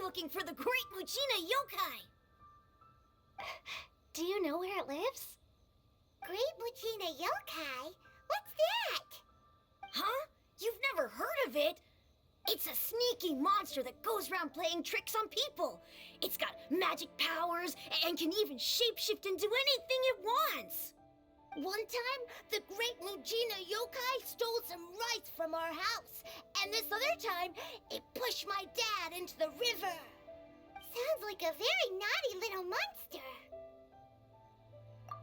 looking for the great Mujina Yokai. Do you know where it lives? Great Mujina Yokai? What's that? Huh? You've never heard of it? It's a sneaky monster that goes around playing tricks on people. It's got magic powers and can even shapeshift into anything it wants. One time, the great Mujina Yokai stole some rice from our house. And this other time, it pushed my dad into the river. Sounds like a very naughty little monster.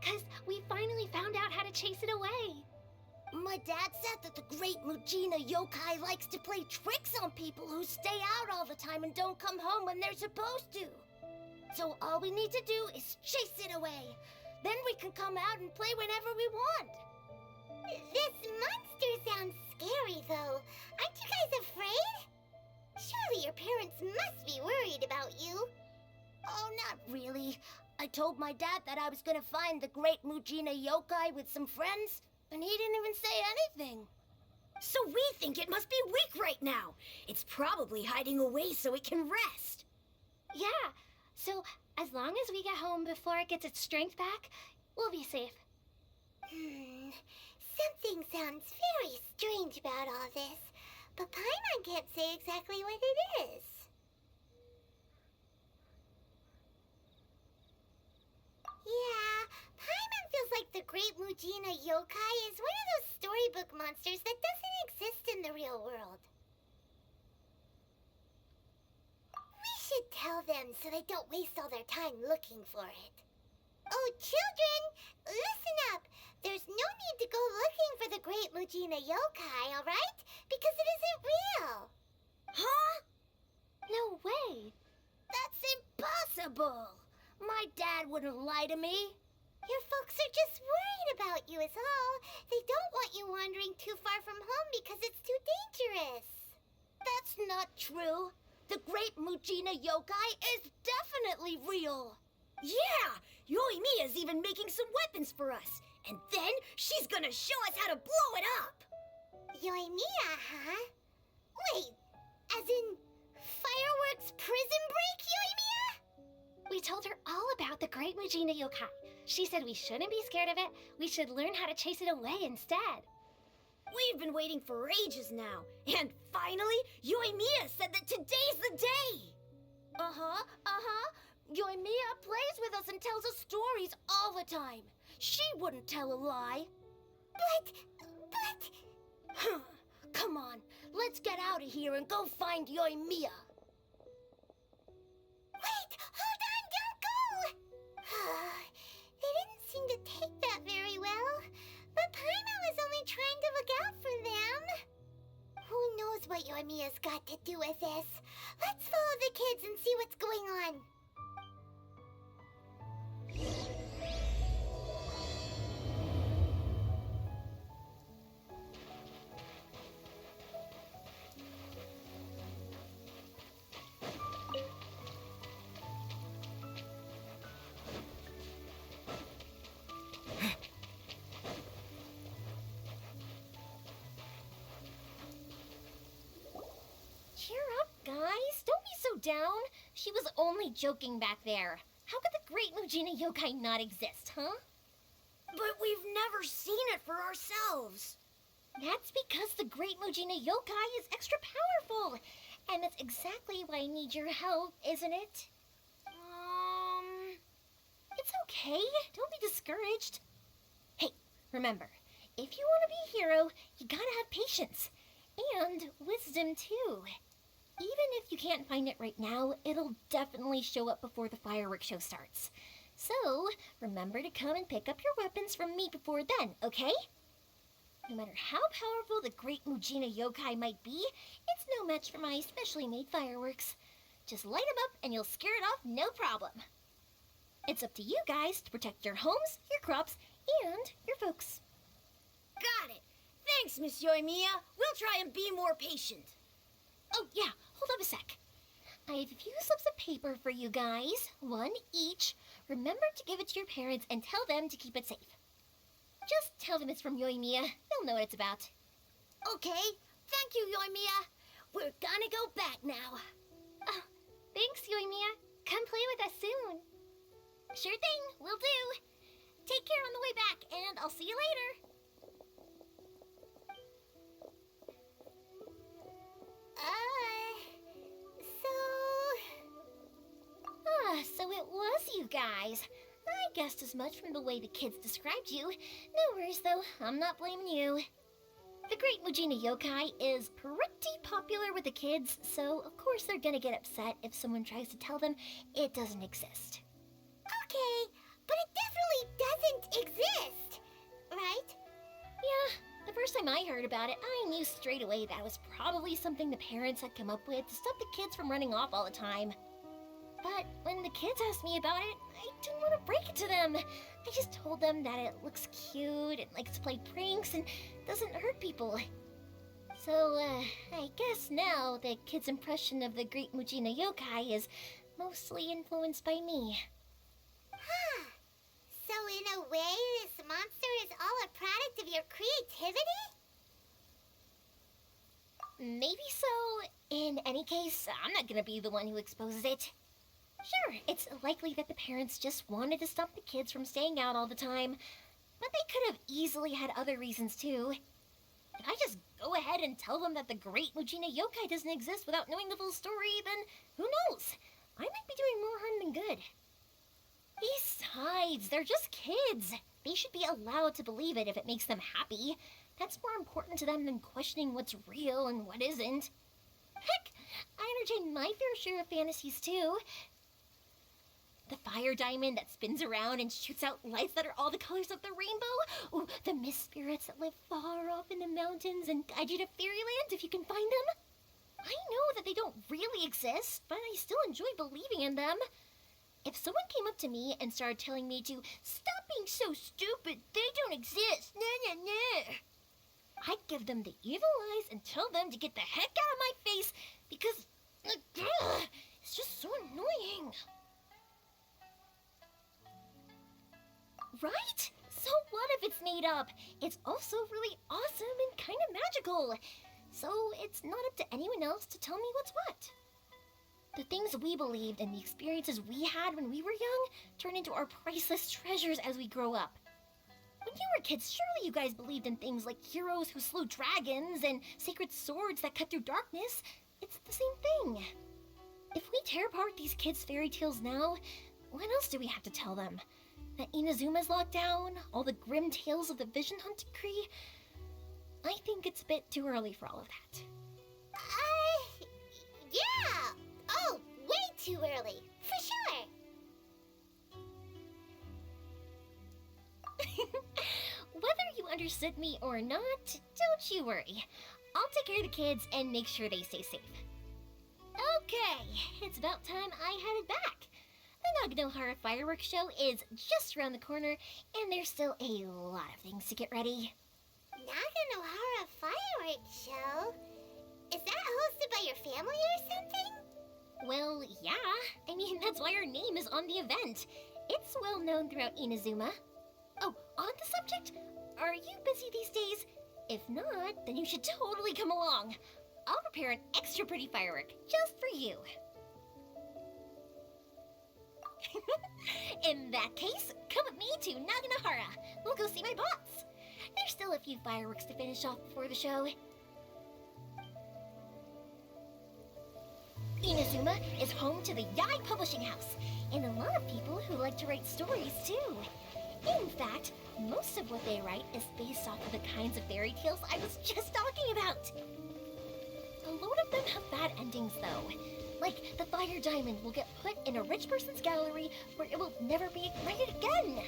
'Cause we finally found out how to chase it away. My dad said that the great Mujina Yokai likes to play tricks on people who stay out all the time and don't come home when they're supposed to. So all we need to do is chase it away. Then we can come out and play whenever we want. This monster sounds scary, though. Aren't you guys afraid? Surely your parents must be worried about you. Oh, not really. I told my dad that I was gonna find the great Mujina Yokai with some friends, and he didn't even say anything. So we think it must be weak right now. It's probably hiding away so it can rest. Yeah, so as long as we get home before it gets its strength back, we'll be safe. Something sounds very strange about all this, but Paimon can't say exactly what it is. Yeah, Paimon feels like the great Mujina Yokai is one of those storybook monsters that doesn't exist in the real world. We should tell them so they don't waste all their time looking for it. Oh, children, listen up. There's no need to go looking for the great Mujina Yokai, all right? Because it isn't real. Huh? No way. That's impossible. My dad wouldn't lie to me. Your folks are just worried about you is all. They don't want you wandering too far from home because it's too dangerous. That's not true. The great Mujina Yokai is definitely real. Yeah! Yoimiya's even making some weapons for us. And then she's gonna show us how to blow it up. Yoimiya, huh? Wait, as in fireworks prison break, Yoimiya? We told her all about the great Mujina Yokai. She said we shouldn't be scared of it. We should learn how to chase it away instead. We've been waiting for ages now. And finally, Yoimiya said that today's the day. Yoimiya plays with us and tells us stories all the time. She wouldn't tell a lie. But... Come on, let's get out of here and go find Yoimiya. Wait, hold on, don't go! They didn't seem to take that very well. But Paimon was only trying to look out for them. Who knows what Yoimiya's got to do with this? Let's follow the kids and see what's going on. Cheer up, guys. Don't be so down. She was only joking back there. How could the great Mujina Yokai not exist, huh? But we've never seen it for ourselves. That's because the great Mujina Yokai is extra powerful. And that's exactly why I need your help, isn't it? It's okay. Don't be discouraged. Hey, remember, if you want to be a hero, you gotta have patience. And wisdom, too. Even if you can't find it right now, it'll definitely show up before the fireworks show starts. So, remember to come and pick up your weapons from me before then, okay? No matter how powerful the great Mujina Yokai might be, it's no match for my specially made fireworks. Just light them up and you'll scare it off no problem. It's up to you guys to protect your homes, your crops, and your folks. Got it. Thanks, Miss Yoimiya. We'll try and be more patient. Oh, yeah, hold up a sec. I have a few slips of paper for you guys, one each. Remember to give it to your parents and tell them to keep it safe. Just tell them it's from Yoimiya. They'll know what it's about. Okay, thank you, Yoimiya. We're gonna go back now. Thanks, Sure thing, will do. Take care on the way back, and I'll see you later. So it was you guys. I guessed as much from the way the kids described you. No worries, though. I'm not blaming you. The Great Mujina Yokai is pretty popular with the kids, so of course they're gonna get upset if someone tries to tell them it doesn't exist. Okay, but it definitely doesn't exist, right? Yeah, the first time I heard about it, I knew straight away that it was probably something the parents had come up with to stop the kids from running off all the time. But when the kids asked me about it, I didn't want to break it to them. I just told them that it looks cute and likes to play pranks and doesn't hurt people. So, I guess now the kids' impression of the Great Mujina Yokai is mostly influenced by me. Huh. So in a way, this monster is all a product of your creativity? Maybe so. In any case, I'm not gonna be the one who exposes it. Sure, it's likely that the parents just wanted to stop the kids from staying out all the time, but they could have easily had other reasons too. If I just go ahead and tell them that the Great Mujina Yokai doesn't exist without knowing the full story, then who knows? I might be doing more harm than good. Besides, they're just kids. They should be allowed to believe it if it makes them happy. That's more important to them than questioning what's real and what isn't. Heck, I entertain my fair share of fantasies too. The fire diamond that spins around and shoots out lights that are all the colors of the rainbow. Ooh, the mist spirits that live far off in the mountains and guide you to fairyland if you can find them. I know that they don't really exist, but I still enjoy believing in them. If someone came up to me and started telling me to stop being so stupid, they don't exist, I'd give them the evil eyes and tell them to get the heck out of my face because it's just so annoying. Right? So what if it's made up? It's also really awesome and kind of magical. So it's not up to anyone else to tell me what's what. The things we believed and the experiences we had when we were young turn into our priceless treasures as we grow up. When you were kids, surely you guys believed in things like heroes who slew dragons and sacred swords that cut through darkness. It's the same thing. If we tear apart these kids' fairy tales now, what else do we have to tell them? That Inazuma's locked down? All the grim tales of the Vision Hunt decree? I think it's a bit too early for all of that. Yeah! Oh, way too early, for sure! Whether you understood me or not, don't you worry. I'll take care of the kids and make sure they stay safe. Okay, it's about time I headed back. The Naganohara fireworks show is just around the corner, and there's still a lot of things to get ready. Naganohara fireworks show? Is that hosted by your family or something? Well, yeah. I mean, that's why our name is on the event. It's well known throughout Inazuma. Oh, on the subject, are you busy these days? If not, then you should totally come along. I'll prepare an extra pretty firework just for you. In that case, come with me to Naganohara. We'll go see my boss. There's still a few fireworks to finish off before the show. Inazuma is home to the Yai Publishing House, and a lot of people who like to write stories too. In fact, most of what they write is based off of the kinds of fairy tales I was just talking about. A lot of them have bad endings though. Like, the fire diamond will get put in a rich person's gallery where it will never be ignited again.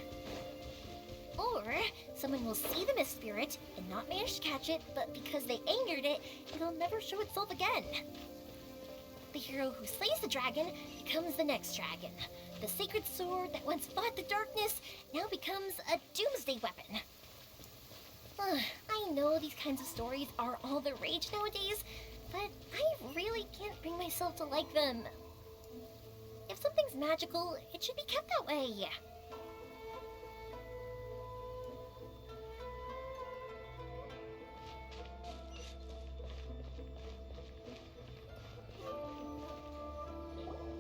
Or, someone will see the mist spirit and not manage to catch it, but because they angered it, it'll never show itself again. The hero who slays the dragon becomes the next dragon. The sacred sword that once fought the darkness now becomes a doomsday weapon. I know these kinds of stories are all the rage nowadays, but I really can't bring myself to like them. If something's magical, it should be kept that way.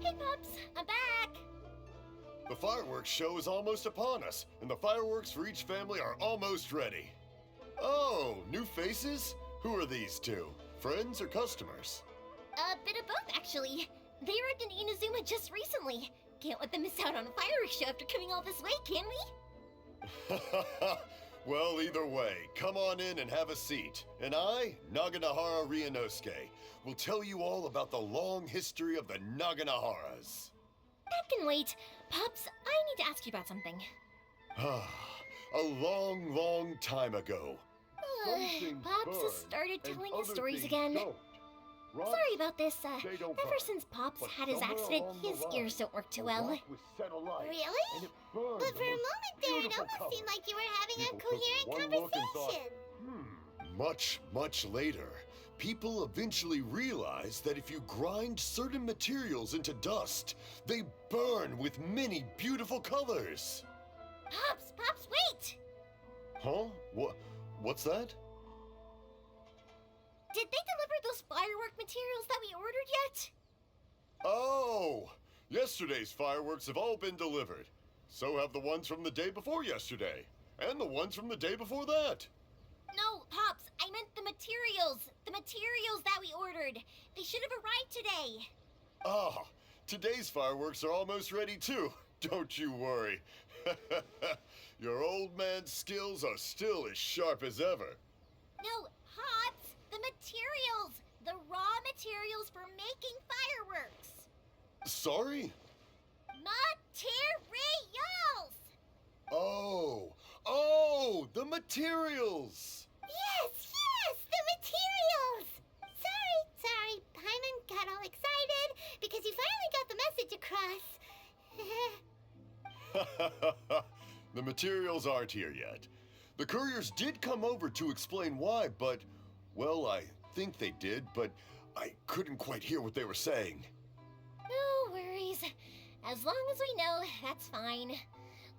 Hey, pups, I'm back! The fireworks show is almost upon us, and the fireworks for each family are almost ready. Oh, new faces? Who are these two? Friends or customers? A bit of both, actually. They arrived in Inazuma just recently. Can't let them miss out on a fireworks show after coming all this way, can we? Well, either way, come on in and have a seat. And I, Naganahara Ryuunosuke, will tell you all about the long history of the Naganaharas. That can wait. Pops, I need to ask you about something. A long, long time ago. Pops has started telling his stories again. Sorry about this. Ever since Pops had his accident, his ears don't work too well. Really? But for a moment there, it almost seemed like you were having a coherent conversation. Much, much later, people eventually realized that if you grind certain materials into dust, they burn with many beautiful colors. Pops, wait! Huh? What's that? Did they deliver those firework materials that we ordered yet? Oh! Yesterday's fireworks have all been delivered. So have the ones from the day before yesterday. And the ones from the day before that. No, Pops, I meant the materials. The materials that we ordered. They should have arrived today. Ah, today's fireworks are almost ready too. Don't you worry. Your old man's skills are still as sharp as ever. No, Pops, the materials. The raw materials for making fireworks. Sorry? Materials! Oh, the materials! Yes, the materials! Sorry, Paimon got all excited because he finally got the message across. The materials aren't here yet. The couriers did come over to explain why, but, well, I think they did, but I couldn't quite hear what they were saying. No worries. As long as we know, that's fine.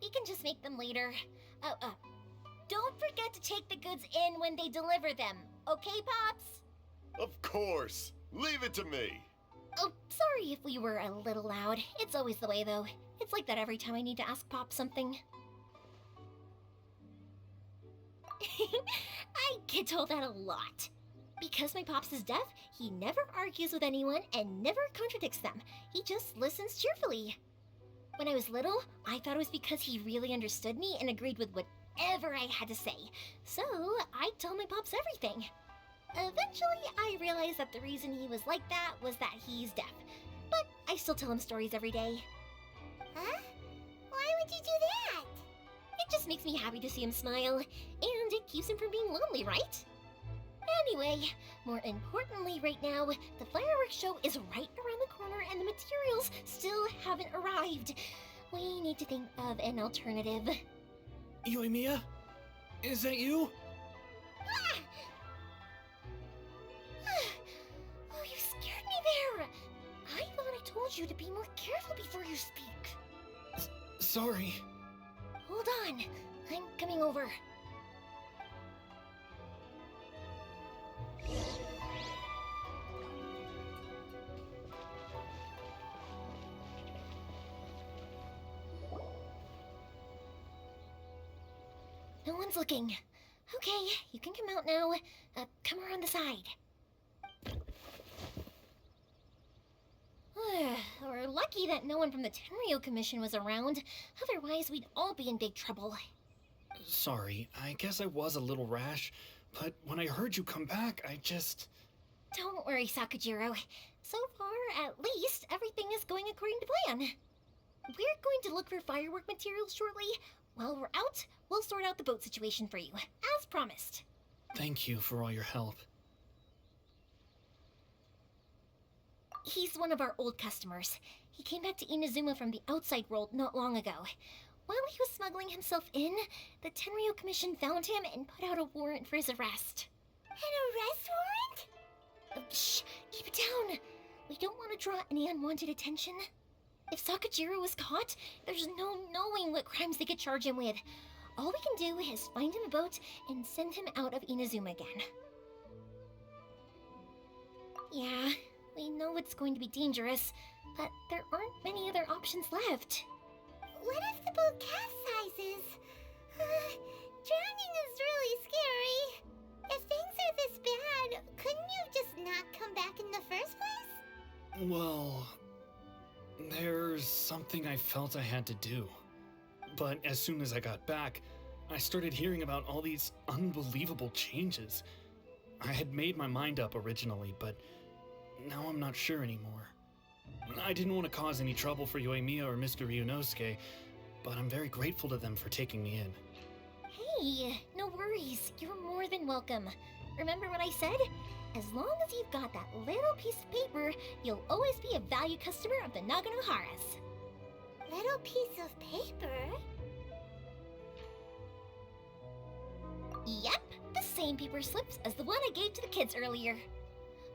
We can just make them later. Don't forget to take the goods in when they deliver them, okay, Pops? Of course. Leave it to me. Oh, sorry if we were a little loud. It's always the way, though. It's like that every time I need to ask Pop something. I get told that a lot. Because my Pops is deaf, he never argues with anyone and never contradicts them. He just listens cheerfully. When I was little, I thought it was because he really understood me and agreed with whatever I had to say. So, I told my Pops everything. Eventually, I realized that the reason he was like that was that he's deaf. But I still tell him stories every day. Huh? Why would you do that? It just makes me happy to see him smile, and it keeps him from being lonely, right? Anyway, more importantly right now, the fireworks show is right around the corner and the materials still haven't arrived. We need to think of an alternative. Yoimiya? Is that you? Oh, you scared me there! I thought I told you to be more careful before you speak. Sorry. Hold on, I'm coming over. No one's looking. Okay, you can come out now. Come around the side. We're lucky that no one from the Tenryo Commission was around. Otherwise, we'd all be in big trouble. Sorry, I guess I was a little rash, but when I heard you come back, I just... Don't worry, Sakujirou. So far, at least, everything is going according to plan. We're going to look for firework materials shortly. While we're out, we'll sort out the boat situation for you, as promised. Thank you for all your help. He's one of our old customers. He came back to Inazuma from the outside world not long ago. While he was smuggling himself in, the Tenryo Commission found him and put out a warrant for his arrest. An arrest warrant? Shh! Keep it down! We don't want to draw any unwanted attention. If Sakujirou is caught, there's no knowing what crimes they could charge him with. All we can do is find him a boat and send him out of Inazuma again. Yeah, we know it's going to be dangerous, but there aren't many other options left. what if the boat capsizes? Drowning is really scary. If things are this bad, couldn't you just not come back in the first place? Well, there's something I felt I had to do. But as soon as I got back, I started hearing about all these unbelievable changes. I had made my mind up originally, but now I'm not sure anymore. I didn't want to cause any trouble for Yoimiya or Mr. Ryuunosuke, but I'm very grateful to them for taking me in. Hey, no worries. You're more than welcome. Remember what I said? As long as you've got that little piece of paper, you'll always be a valued customer of the Naganoharas. Little piece of paper? Yep, the same paper slips as the one I gave to the kids earlier.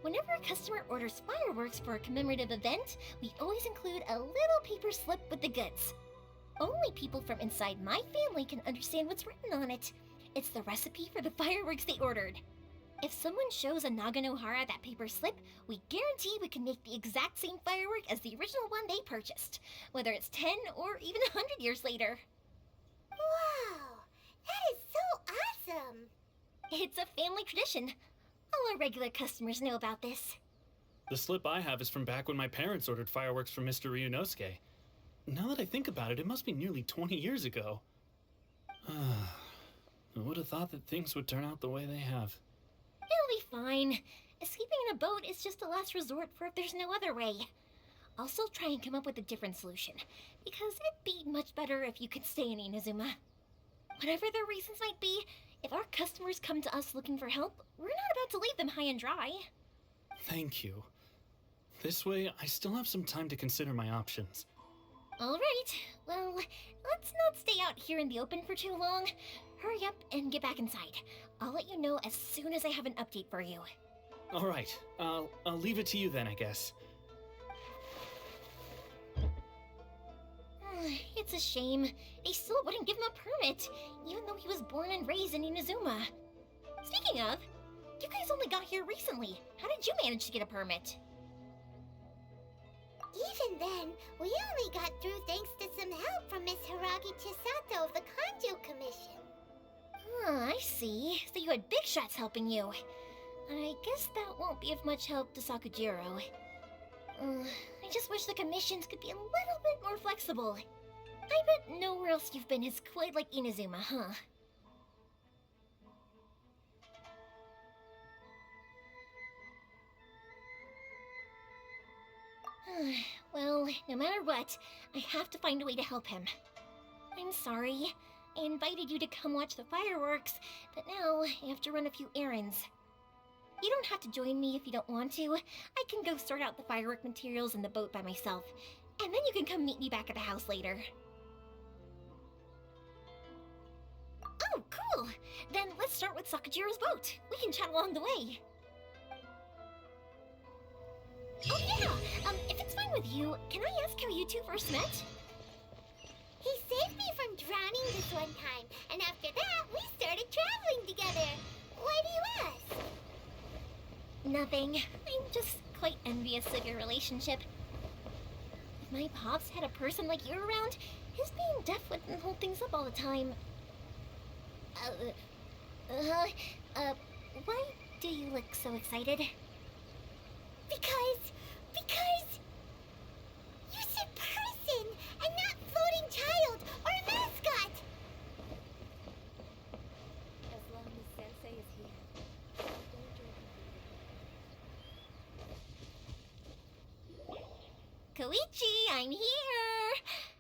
Whenever a customer orders fireworks for a commemorative event, we always include a little paper slip with the goods. Only people from inside my family can understand what's written on it. It's the recipe for the fireworks they ordered. If someone shows a Naganohara that paper slip, we guarantee we can make the exact same firework as the original one they purchased, whether it's 10 or even 100 years later. Wow, that is so awesome! It's a family tradition. All our regular customers know about this. The slip I have is from back when my parents ordered fireworks from Mr. Ryuunosuke. Now that I think about it, it must be nearly 20 years ago. I would have thought that things would turn out the way they have. It'll be fine. Escaping in a boat is just a last resort for if there's no other way. I'll still try and come up with a different solution, because it'd be much better if you could stay in Inazuma. Whatever their reasons might be, if our customers come to us looking for help, we're not about to leave them high and dry. Thank you. This way, I still have some time to consider my options. All right, well, let's not stay out here in the open for too long. Hurry up and get back inside. I'll let you know as soon as I have an update for you. All right, I'll leave it to you then, I guess. It's a shame. They still wouldn't give him a permit, even though he was born and raised in Inazuma. Speaking of, you guys only got here recently. How did you manage to get a permit? Even then, we only got through thanks to some help from Miss Hiragi Chisato of the Kanjo Commission. I see. So you had big shots helping you. I guess that won't be of much help to Sakujirou. I just wish the commissions could be a little bit more flexible. I bet nowhere else you've been is quite like Inazuma, huh? Well, no matter what, I have to find a way to help him. I'm sorry. I invited you to come watch the fireworks, but now I have to run a few errands. You don't have to join me if you don't want to. I can go sort out the firework materials in the boat by myself, and then you can come meet me back at the house later. Oh, cool! Then let's start with Sakujirou's boat. We can chat along the way. Oh yeah! If it's fine with you, can I ask how you two first met? He saved me from drowning this one time, and after that, we started traveling together. Why do you ask? Nothing. I'm just quite envious of your relationship. If my pops had a person like you around, his being deaf wouldn't hold things up all the time. Why do you look so excited? Because you said person and not floating child or mascot. As long as Sensei is here. Kouichi, I'm here!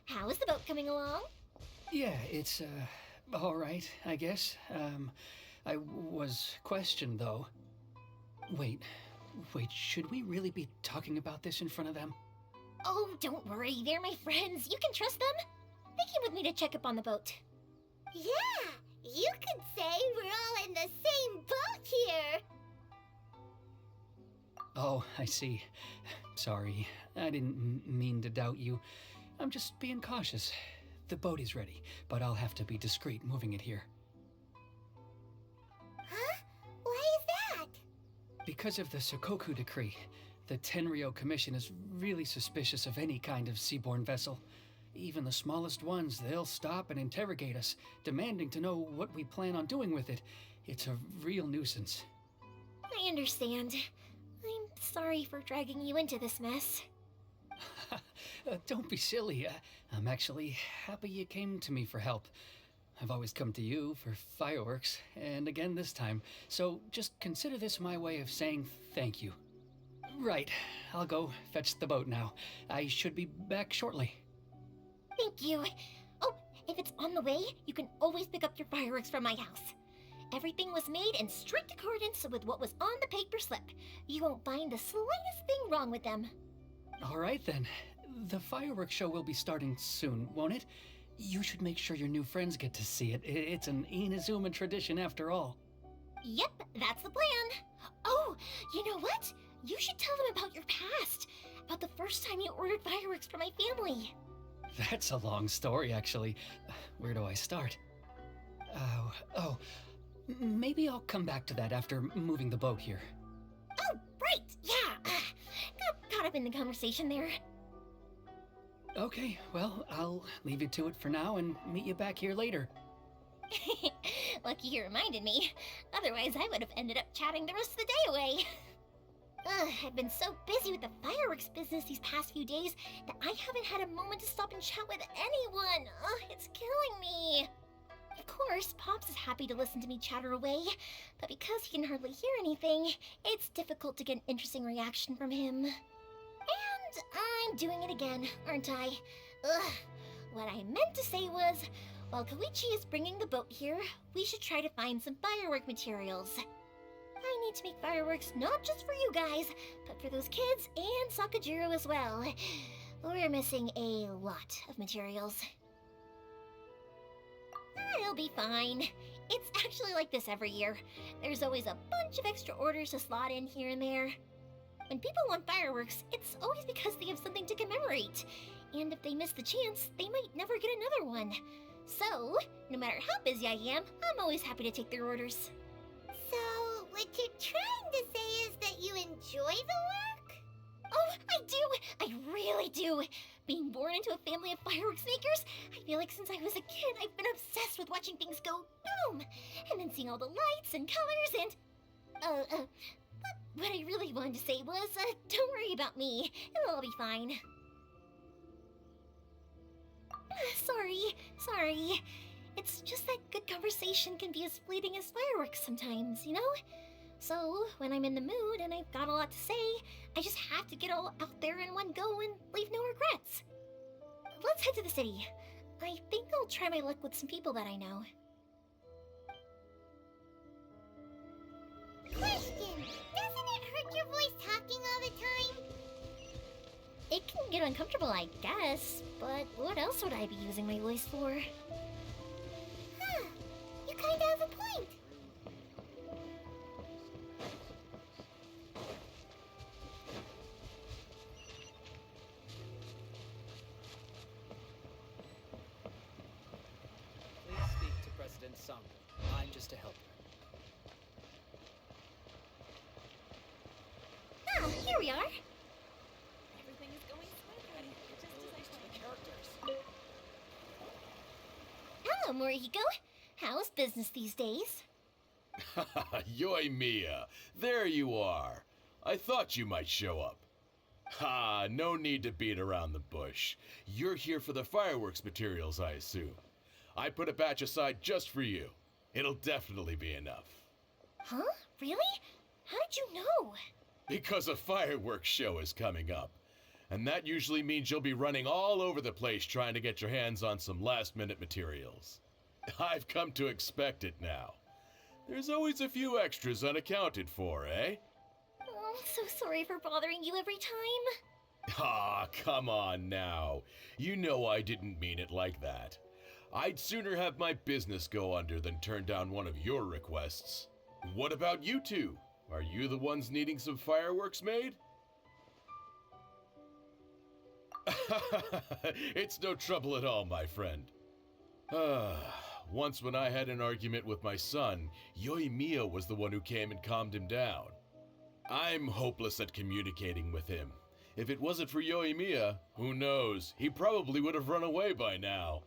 How is the boat coming along? Yeah, it's, all right, I guess. I was questioned, though. Wait, should we really be talking about this in front of them? Oh, don't worry, they're my friends. You can trust them. They came with me to check up on the boat. Yeah, you could say we're all in the same boat here. Oh, I see. Sorry, I didn't mean to doubt you. I'm just being cautious. The boat is ready, but I'll have to be discreet moving it here. Huh? Why is that? Because of the Sokoku decree, the Tenryo Commission is really suspicious of any kind of seaborne vessel. Even the smallest ones, they'll stop and interrogate us, demanding to know what we plan on doing with it. It's a real nuisance. I understand. I'm sorry for dragging you into this mess. Don't be silly. I'm actually happy you came to me for help. I've always come to you for fireworks, and again this time, so just consider this my way of saying thank you. Right, I'll go fetch the boat now. I should be back shortly. Thank you. Oh, if it's on the way, you can always pick up your fireworks from my house. Everything was made in strict accordance with what was on the paper slip. You won't find the slightest thing wrong with them. All right then. The fireworks show will be starting soon, won't it? You should make sure your new friends get to see it. It's an Inazuma tradition after all. Yep, that's the plan. Oh, you know what? You should tell them about your past. About the first time you ordered fireworks for my family. That's a long story, actually. Where do I start? Maybe I'll come back to that after moving the boat here. Oh, right, yeah. Got caught up in the conversation there. Okay, well, I'll leave you to it for now and meet you back here later. Lucky you reminded me. Otherwise, I would have ended up chatting the rest of the day away. I've been so busy with the fireworks business these past few days that I haven't had a moment to stop and chat with anyone. It's killing me. Of course, Pops is happy to listen to me chatter away, but because he can hardly hear anything, it's difficult to get an interesting reaction from him. And I'm doing it again, aren't I? What I meant to say was, while Kouichi is bringing the boat here, we should try to find some firework materials. I need to make fireworks not just for you guys, but for those kids and Sakujirou as well. We're missing a lot of materials. It'll be fine. It's actually like this every year. There's always a bunch of extra orders to slot in here and there. When people want fireworks, it's always because they have something to commemorate. And if they miss the chance, they might never get another one. So, no matter how busy I am, I'm always happy to take their orders. So, what you're trying to say is that you enjoy the work? Oh, I do! I really do! Being born into a family of fireworks makers, I feel like since I was a kid, I've been obsessed with watching things go boom! And then seeing all the lights and colors and... But what I really wanted to say was, don't worry about me. It'll all be fine. Sorry. It's just that good conversation can be as fleeting as fireworks sometimes, you know? So, when I'm in the mood and I've got a lot to say, I just have to get all out there in one go and leave no regrets. Let's head to the city. I think I'll try my luck with some people that I know. Question! Doesn't it hurt your voice talking all the time? It can get uncomfortable, I guess, but what else would I be using my voice for? Huh. You kinda have a point. Please speak to President Sung. I'm just a helper. Ah, here we are. Everything is going smoothly, just as I The planned. characters. Hello, Morihiko. How's business these days? Yoimiya, there you are. I thought you might show up. Ha, no need to beat around the bush. You're here for the fireworks materials, I assume. I put a batch aside just for you. It'll definitely be enough. Huh? Really? How did you know? Because a fireworks show is coming up. And that usually means you'll be running all over the place trying to get your hands on some last-minute materials. I've come to expect it now. There's always a few extras unaccounted for, eh? Oh, I'm so sorry for bothering you every time. Ah, come on now. You know I didn't mean it like that. I'd sooner have my business go under than turn down one of your requests. What about you two? Are you the ones needing some fireworks made? It's no trouble at all, my friend. Once when I had an argument with my son, Yoimiya was the one who came and calmed him down. I'm hopeless at communicating with him. If it wasn't for Yoimiya, who knows? He probably would have run away by now.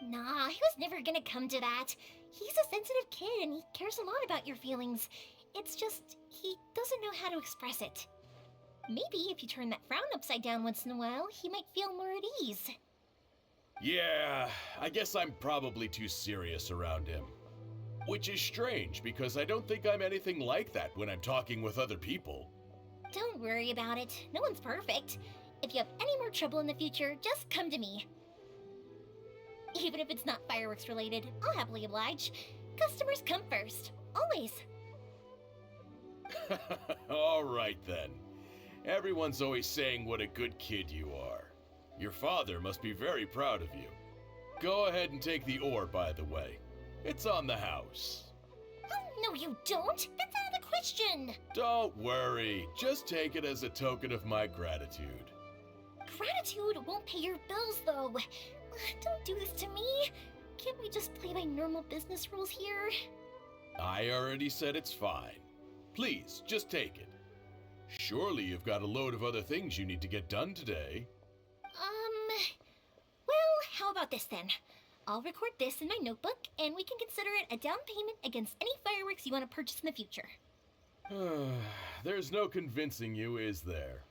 Nah, he was never gonna come to that. He's a sensitive kid and he cares a lot about your feelings. It's just, he doesn't know how to express it. Maybe if you turn that frown upside down once in a while, he might feel more at ease. Yeah, I guess I'm probably too serious around him. Which is strange, because I don't think I'm anything like that when I'm talking with other people. Don't worry about it. No one's perfect. If you have any more trouble in the future, just come to me. Even if it's not fireworks related, I'll happily oblige. Customers come first. Always. All right then. Everyone's always saying what a good kid you are. Your father must be very proud of you. Go ahead and take the ore, by the way. It's on the house. Oh, no you don't! That's out of the question! Don't worry. Just take it as a token of my gratitude. Gratitude won't pay your bills, though. Don't do this to me. Can't we just play by normal business rules here? I already said it's fine. Please, just take it. Surely you've got a load of other things you need to get done today. Well, how about this then? I'll record this in my notebook, and we can consider it a down payment against any fireworks you want to purchase in the future. There's no convincing you, is there?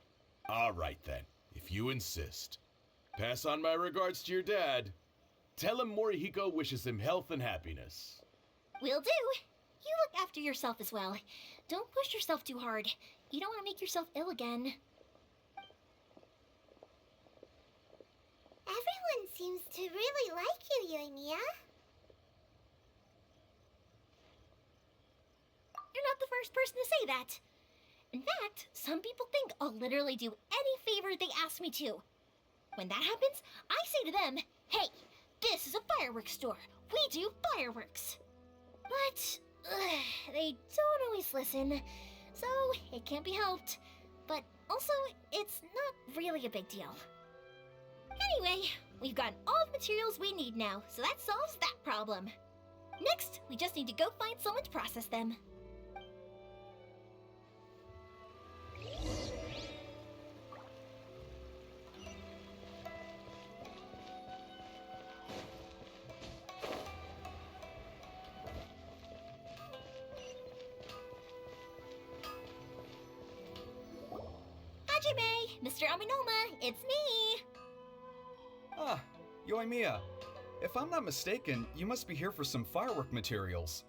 All right then, if you insist. Pass on my regards to your dad. Tell him Morihiko wishes him health and happiness. Will do. You look after yourself as well. Don't push yourself too hard. You don't want to make yourself ill again. Everyone seems to really like you, Yoimiya. You're not the first person to say that. In fact, some people think I'll literally do any favor they ask me to. When that happens, I say to them, hey, this is a fireworks store. We do fireworks. But they don't always listen, so it can't be helped. But also, it's not really a big deal. Anyway, we've got all the materials we need now, so that solves that problem. Next, we just need to go find someone to process them. Hajime, Mr. Aminoma, it's me! Ah, Yoimiya. If I'm not mistaken, you must be here for some firework materials.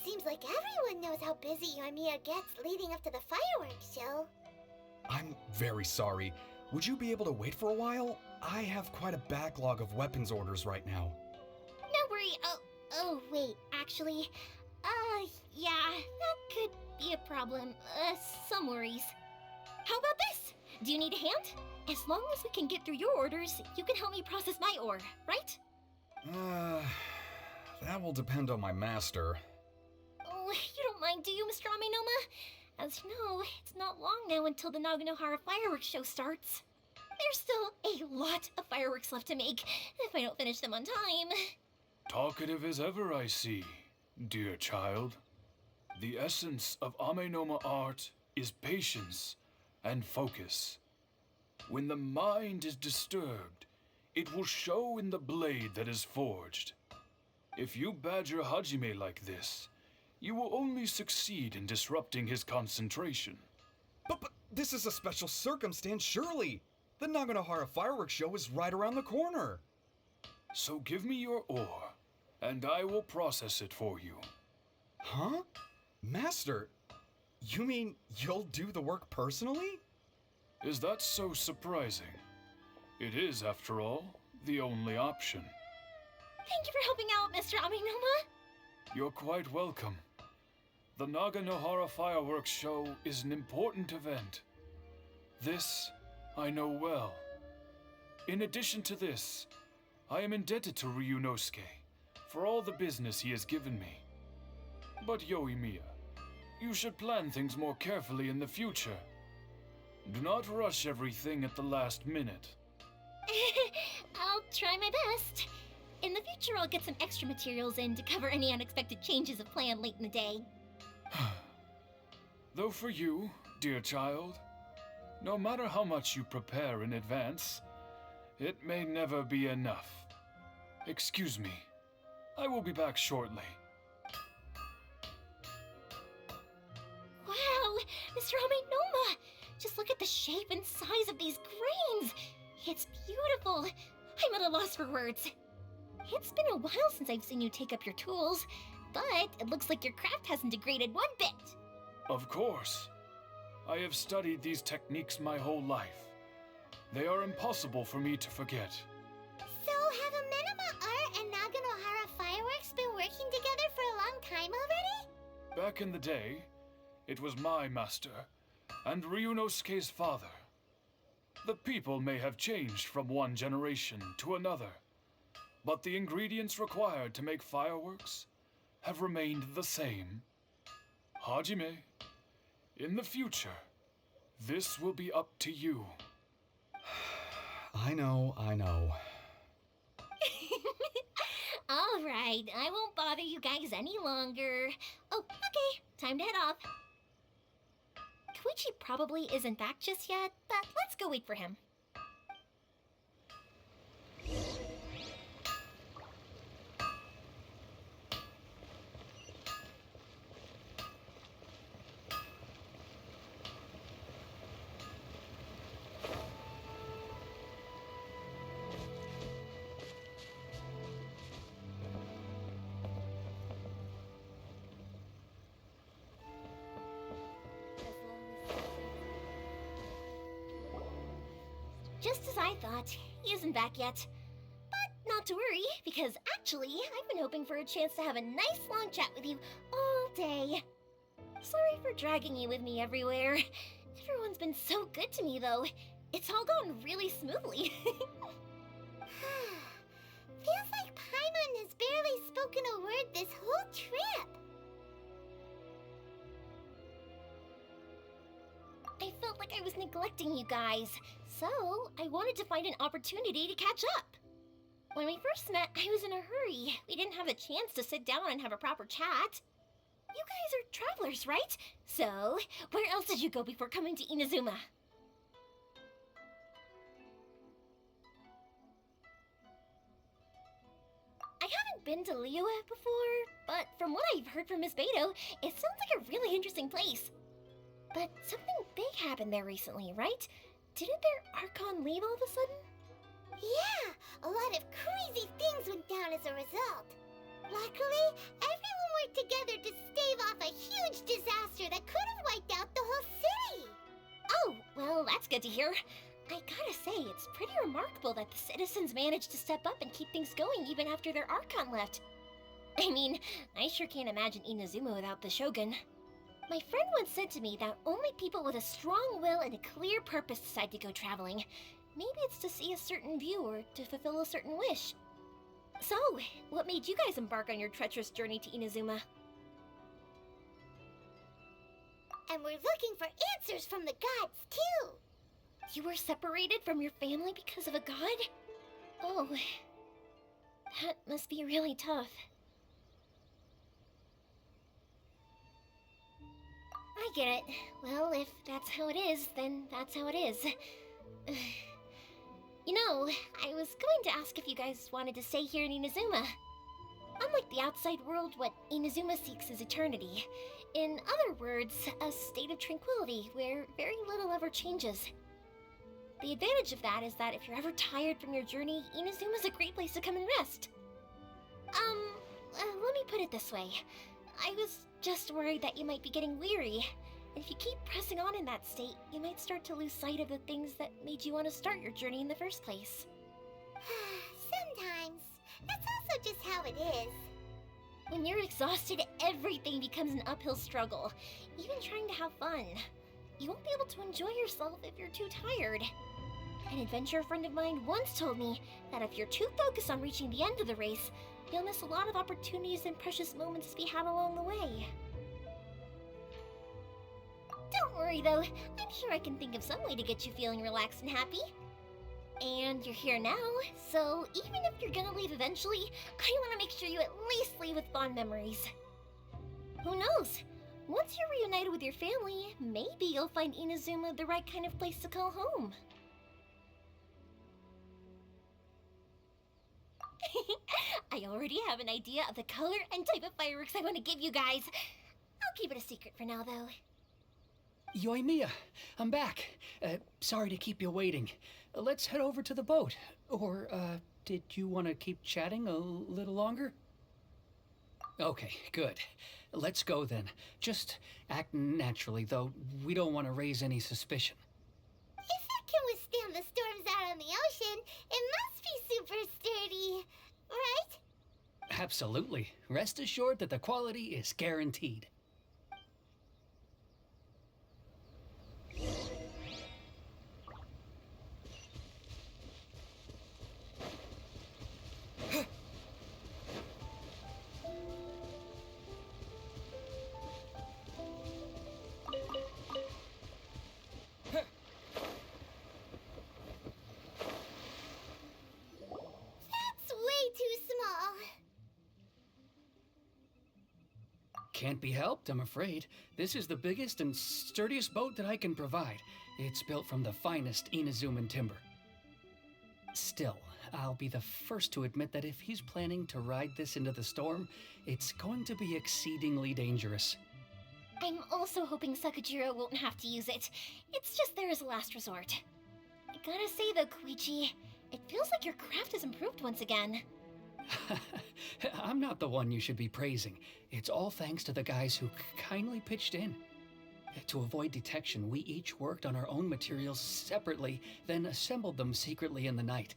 Seems like everyone knows how busy Yoimiya gets leading up to the fireworks show. I'm very sorry. Would you be able to wait for a while? I have quite a backlog of weapons orders right now. No worry. Oh, wait, actually, yeah, that could be a problem. Some worries. How about this? Do you need a hand? As long as we can get through your orders, you can help me process my ore, right? That will depend on my master. Oh, you don't mind, do you, Mr. Aminoma? As you know, it's not long now until the Naganohara fireworks show starts. There's still a lot of fireworks left to make, if I don't finish them on time. Talkative as ever, I see, dear child. The essence of Amenoma art is patience and focus. When the mind is disturbed, it will show in the blade that is forged. If you badger Hajime like this, you will only succeed in disrupting his concentration. But this is a special circumstance, surely! The Naganohara fireworks show is right around the corner! So give me your ore, and I will process it for you. Huh? Master, you mean you'll do the work personally? Is that so surprising? It is, after all, the only option. Thank you for helping out, Mr. Aminoma. You're quite welcome. The Naganohara fireworks show is an important event. This I know well. In addition to this, I am indebted to Ryuunosuke for all the business he has given me. But Yoimiya, you should plan things more carefully in the future. Do not rush everything at the last minute. I'll try my best. In the future, I'll get some extra materials in to cover any unexpected changes of plan late in the day. Though for you, dear child, No matter how much you prepare in advance, it may never be enough. Excuse me. I will be back shortly. Wow, Mr. Amenoma! Just look at the shape and size of these grains! It's beautiful! I'm at a loss for words. It's been a while since I've seen you take up your tools, but it looks like your craft hasn't degraded one bit. Of course. I have studied these techniques my whole life. They are impossible for me to forget. So, have Amenoma Art and Naganohara Fireworks been working together for a long time already? Back in the day, it was my master and Ryuunosuke's father. The people may have changed from one generation to another, but the ingredients required to make fireworks have remained the same. Hajime, in the future, this will be up to you. I know. All right, I won't bother you guys any longer. Oh, okay, time to head off. Kouichi probably isn't back just yet, but let's go wait for him. Just as I thought, he isn't back yet. But not to worry, because actually, I've been hoping for a chance to have a nice long chat with you all day. Sorry for dragging you with me everywhere. Everyone's been so good to me, though. It's all gone really smoothly. Feels like Paimon has barely spoken a word this whole trip. I felt like I was neglecting you guys, so I wanted to find an opportunity to catch up. When we first met, I was in a hurry. We didn't have a chance to sit down and have a proper chat. You guys are travelers, right? So, where else did you go before coming to Inazuma? I haven't been to Liyue before, but from what I've heard from Miss Beto, it sounds like a really interesting place. But something big happened there recently, right? Didn't their Archon leave all of a sudden? Yeah, a lot of crazy things went down as a result. Luckily, everyone worked together to stave off a huge disaster that could have wiped out the whole city. Oh, well, that's good to hear. I gotta say, it's pretty remarkable that the citizens managed to step up and keep things going even after their Archon left. I mean, I sure can't imagine Inazuma without the Shogun. My friend once said to me that only people with a strong will and a clear purpose decide to go traveling. Maybe it's to see a certain view or to fulfill a certain wish. So, what made you guys embark on your treacherous journey to Inazuma? And we're looking for answers from the gods, too. You were separated from your family because of a god? Oh, that must be really tough. I get it. Well, if that's how it is, then that's how it is. You know, I was going to ask if you guys wanted to stay here in Inazuma. Unlike the outside world, what Inazuma seeks is eternity. In other words, a state of tranquility where very little ever changes. The advantage of that is that if you're ever tired from your journey, Inazuma's a great place to come and rest. Let me put it this way. I was just worried that you might be getting weary. And if you keep pressing on in that state, you might start to lose sight of the things that made you want to start your journey in the first place. Sometimes. That's also just how it is. When you're exhausted, everything becomes an uphill struggle. Even trying to have fun. You won't be able to enjoy yourself if you're too tired. An adventurer friend of mine once told me that if you're too focused on reaching the end of the race, you'll miss a lot of opportunities and precious moments to be had along the way. Don't worry though, I'm sure I can think of some way to get you feeling relaxed and happy. And you're here now, so even if you're gonna leave eventually, I want to make sure you at least leave with fond memories. Who knows? Once you're reunited with your family, maybe you'll find Inazuma the right kind of place to call home. I already have an idea of the color and type of fireworks I want to give you guys. I'll keep it a secret for now, though. Yoimiya, I'm back. Sorry to keep you waiting. Let's head over to the boat. Or, did you want to keep chatting a little longer? Okay, good. Let's go then. Just act naturally, though. We don't want to raise any suspicion. If it can withstand the storms out on the ocean, it must be super sturdy, right? Absolutely. Rest assured that the quality is guaranteed. That's way too small. Can't be helped, I'm afraid. This is the biggest and sturdiest boat that I can provide. It's built from the finest Inazuman timber. Still, I'll be the first to admit that if he's planning to ride this into the storm, it's going to be exceedingly dangerous. I'm also hoping Sakujirou won't have to use it. It's just there as a last resort. I gotta say though, Kouichi, it feels like your craft has improved once again. I'm not the one you should be praising. It's all thanks to the guys who kindly pitched in. To avoid detection, we each worked on our own materials separately, then assembled them secretly in the night.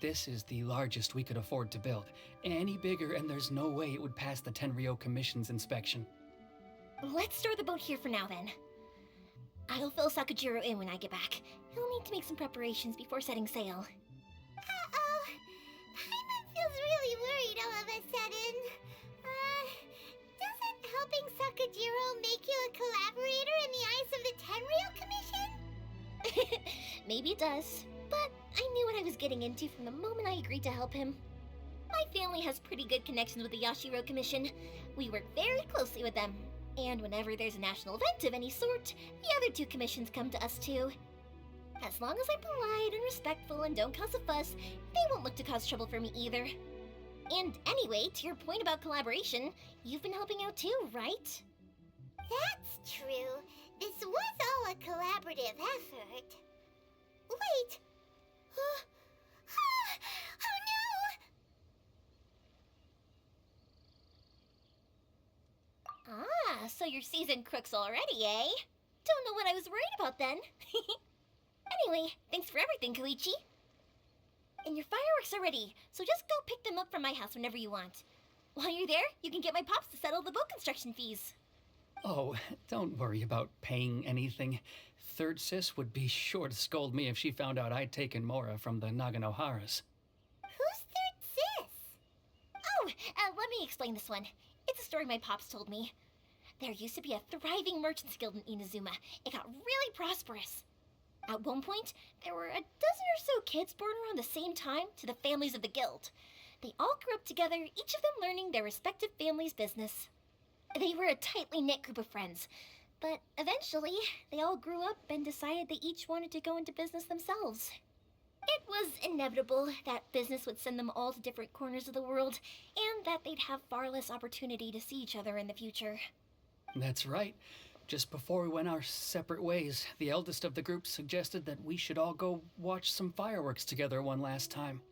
This is the largest we could afford to build. Any bigger and there's no way it would pass the Tenryou Commission's inspection. Let's store the boat here for now then. I'll fill Sakujirou in when I get back. He'll need to make some preparations before setting sail. Uh-oh. Paimon feels really worried all of a sudden. Doesn't helping Sakujirou make you a collaborator in the eyes of the Tenryou Commission? Maybe it does, but I knew what I was getting into from the moment I agreed to help him. My family has pretty good connections with the Yashiro Commission. We work very closely with them. And whenever there's a national event of any sort, the other two commissions come to us too. As long as I'm polite and respectful and don't cause a fuss, they won't look to cause trouble for me either. And anyway, to your point about collaboration, you've been helping out too, right? That's true. This was all a collaborative effort. Wait! Oh no! Ah, so you're seasoned crooks already, eh? Don't know what I was worried about then. Anyway, thanks for everything, Kouichi. And your fireworks are ready, so just go pick them up from my house whenever you want. While you're there, you can get my pops to settle the boat construction fees. Oh, don't worry about paying anything. Third Sis would be sure to scold me if she found out I'd taken Mora from the Naganoharas. Who's Third Sis? Oh, let me explain this one. It's a story my pops told me. There used to be a thriving merchants guild in Inazuma. It got really prosperous. At one point, there were a dozen or so kids born around the same time to the families of the guild. They all grew up together, each of them learning their respective family's business. They were a tightly knit group of friends, but eventually, they all grew up and decided they each wanted to go into business themselves. It was inevitable that business would send them all to different corners of the world, and that they'd have far less opportunity to see each other in the future. That's right. Just before we went our separate ways, the eldest of the group suggested that we should all go watch some fireworks together one last time.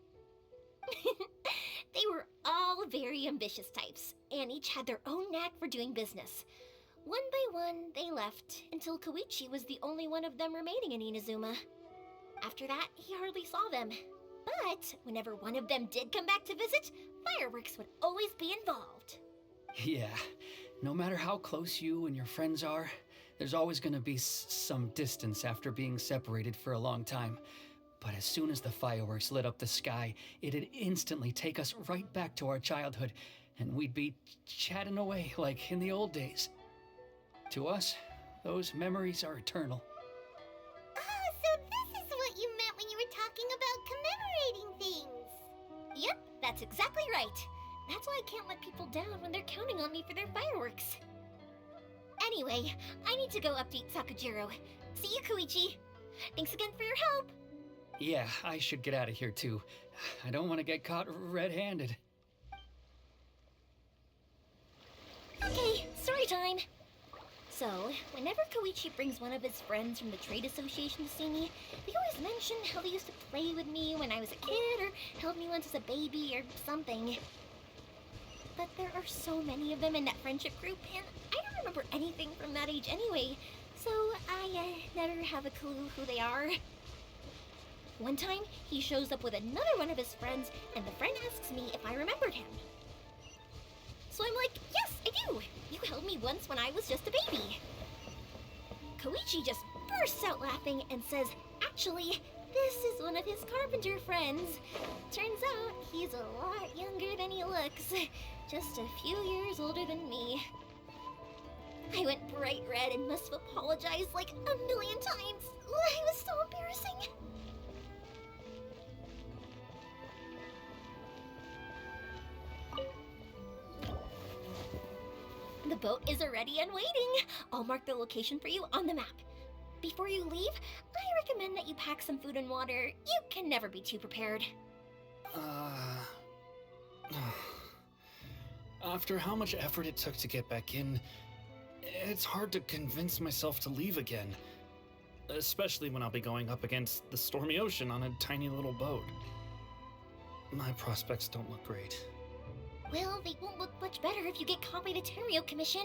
They were all very ambitious types, and each had their own knack for doing business. One by one, they left, until Kouichi was the only one of them remaining in Inazuma. After that, he hardly saw them. But whenever one of them did come back to visit, fireworks would always be involved. Yeah, no matter how close you and your friends are, there's always going to be some distance after being separated for a long time. But as soon as the fireworks lit up the sky, it'd instantly take us right back to our childhood, and we'd be chatting away like in the old days. To us, those memories are eternal. Oh, so this is what you meant when you were talking about commemorating things. Yep, that's exactly right. That's why I can't let people down when they're counting on me for their fireworks. Anyway, I need to go update Sakujirou. See you, Kouichi. Thanks again for your help. Yeah, I should get out of here too. I don't want to get caught red-handed. Okay, story time. So, whenever Kouichi brings one of his friends from the trade association to see me, they always mention how they used to play with me when I was a kid or held me once as a baby or something. But there are so many of them in that friendship group, and I don't remember anything from that age anyway, so I never have a clue who they are. One time, he shows up with another one of his friends, and the friend asks me if I remembered him. So I'm like, yes, I do! You held me once when I was just a baby. Kouichi just bursts out laughing and says, actually, this is one of his carpenter friends. Turns out, he's a lot younger than he looks. Just a few years older than me. I went bright red and must have apologized like a million times. It was so embarrassing. The boat is ready and waiting. I'll mark the location for you on the map. Before you leave, I recommend that you pack some food and water. You can never be too prepared. After how much effort it took to get back in, it's hard to convince myself to leave again. Especially when I'll be going up against the stormy ocean on a tiny little boat. My prospects don't look great. Well, they won't look much better if you get caught by the Tenryou Commission.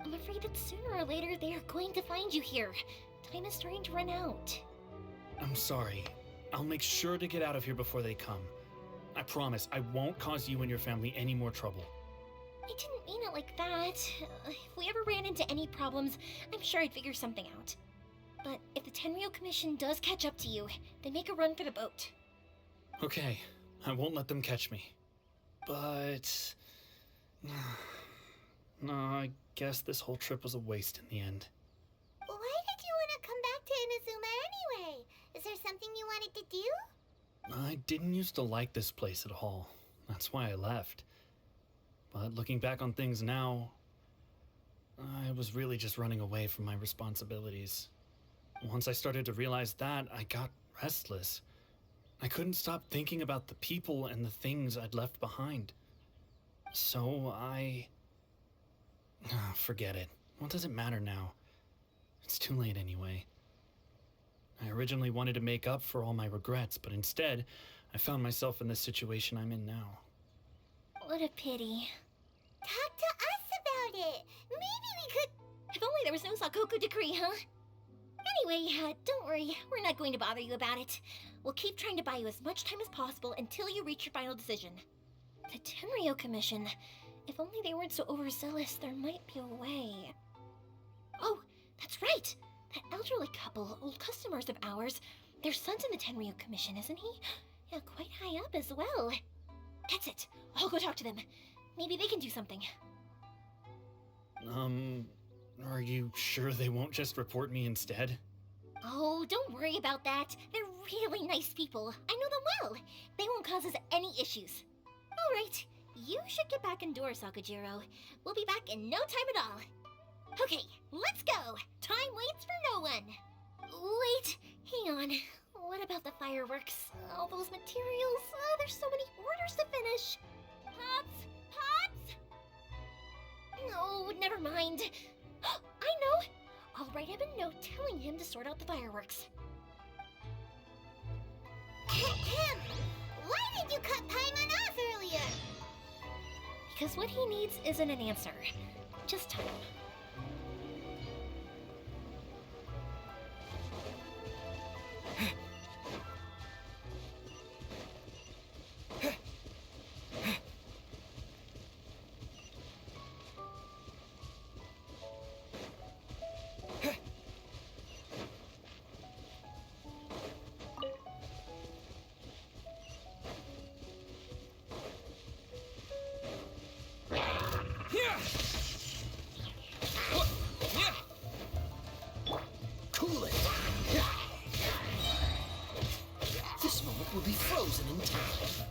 I'm afraid that sooner or later they are going to find you here. Time is starting to run out. I'm sorry. I'll make sure to get out of here before they come. I promise I won't cause you and your family any more trouble. I didn't mean it like that. If we ever ran into any problems, I'm sure I'd figure something out. But if the Tenryou Commission does catch up to you, then make a run for the boat. Okay, I won't let them catch me. But... no, I guess this whole trip was a waste in the end. Why did you want to come back to Inazuma anyway? Is there something you wanted to do? I didn't used to like this place at all. That's why I left. But looking back on things now, I was really just running away from my responsibilities. Once I started to realize that, I got restless. I couldn't stop thinking about the people and the things I'd left behind. So forget it. What does it matter now? It's too late anyway. I originally wanted to make up for all my regrets, but instead, I found myself in this situation I'm in now. What a pity. Talk to us about it. Maybe we could... If only there was no Sakoku decree, huh? Anyway, don't worry. We're not going to bother you about it. We'll keep trying to buy you as much time as possible until you reach your final decision. The Tenryou Commission. If only they weren't so overzealous, there might be a way. Oh, that's right! That elderly couple, old customers of ours, their son's in the Tenryou Commission, isn't he? Yeah, quite high up as well. That's it. I'll go talk to them. Maybe they can do something. Are you sure they won't just report me instead? Oh, don't worry about that. They're really nice people. I know them well. They won't cause us any issues. All right, you should get back indoors, Sakujirou. We'll be back in no time at all. Okay, let's go. Time waits for no one. Wait, hang on. What about the fireworks? All those materials? There's so many orders to finish. Pops! Pops! No, never mind. I know! I'll write him a note telling him to sort out the fireworks. Why did you cut Paimon off earlier? Because what he needs isn't an answer, just time. Cool it. This moment will be frozen in time.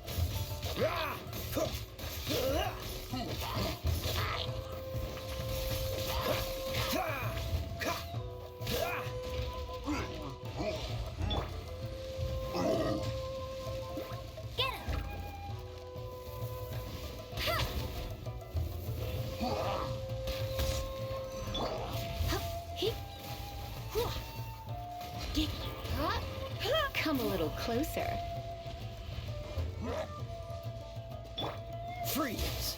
Come a little closer. Freeze!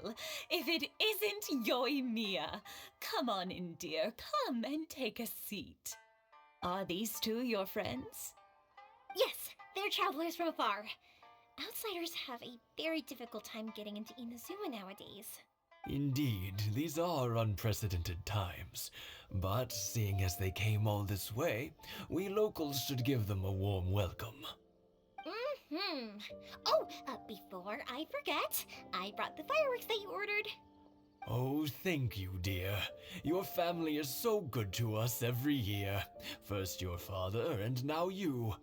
Well, if it isn't Yoimiya, come on in, dear. Come and take a seat. Are these two your friends? Yes, they're travelers from afar. Outsiders have a very difficult time getting into Inazuma nowadays. Indeed, these are unprecedented times. But seeing as they came all this way, we locals should give them a warm welcome. Oh, before I forget, I brought the fireworks that you ordered. Oh, thank you, dear. Your family is so good to us every year. First your father, and now you.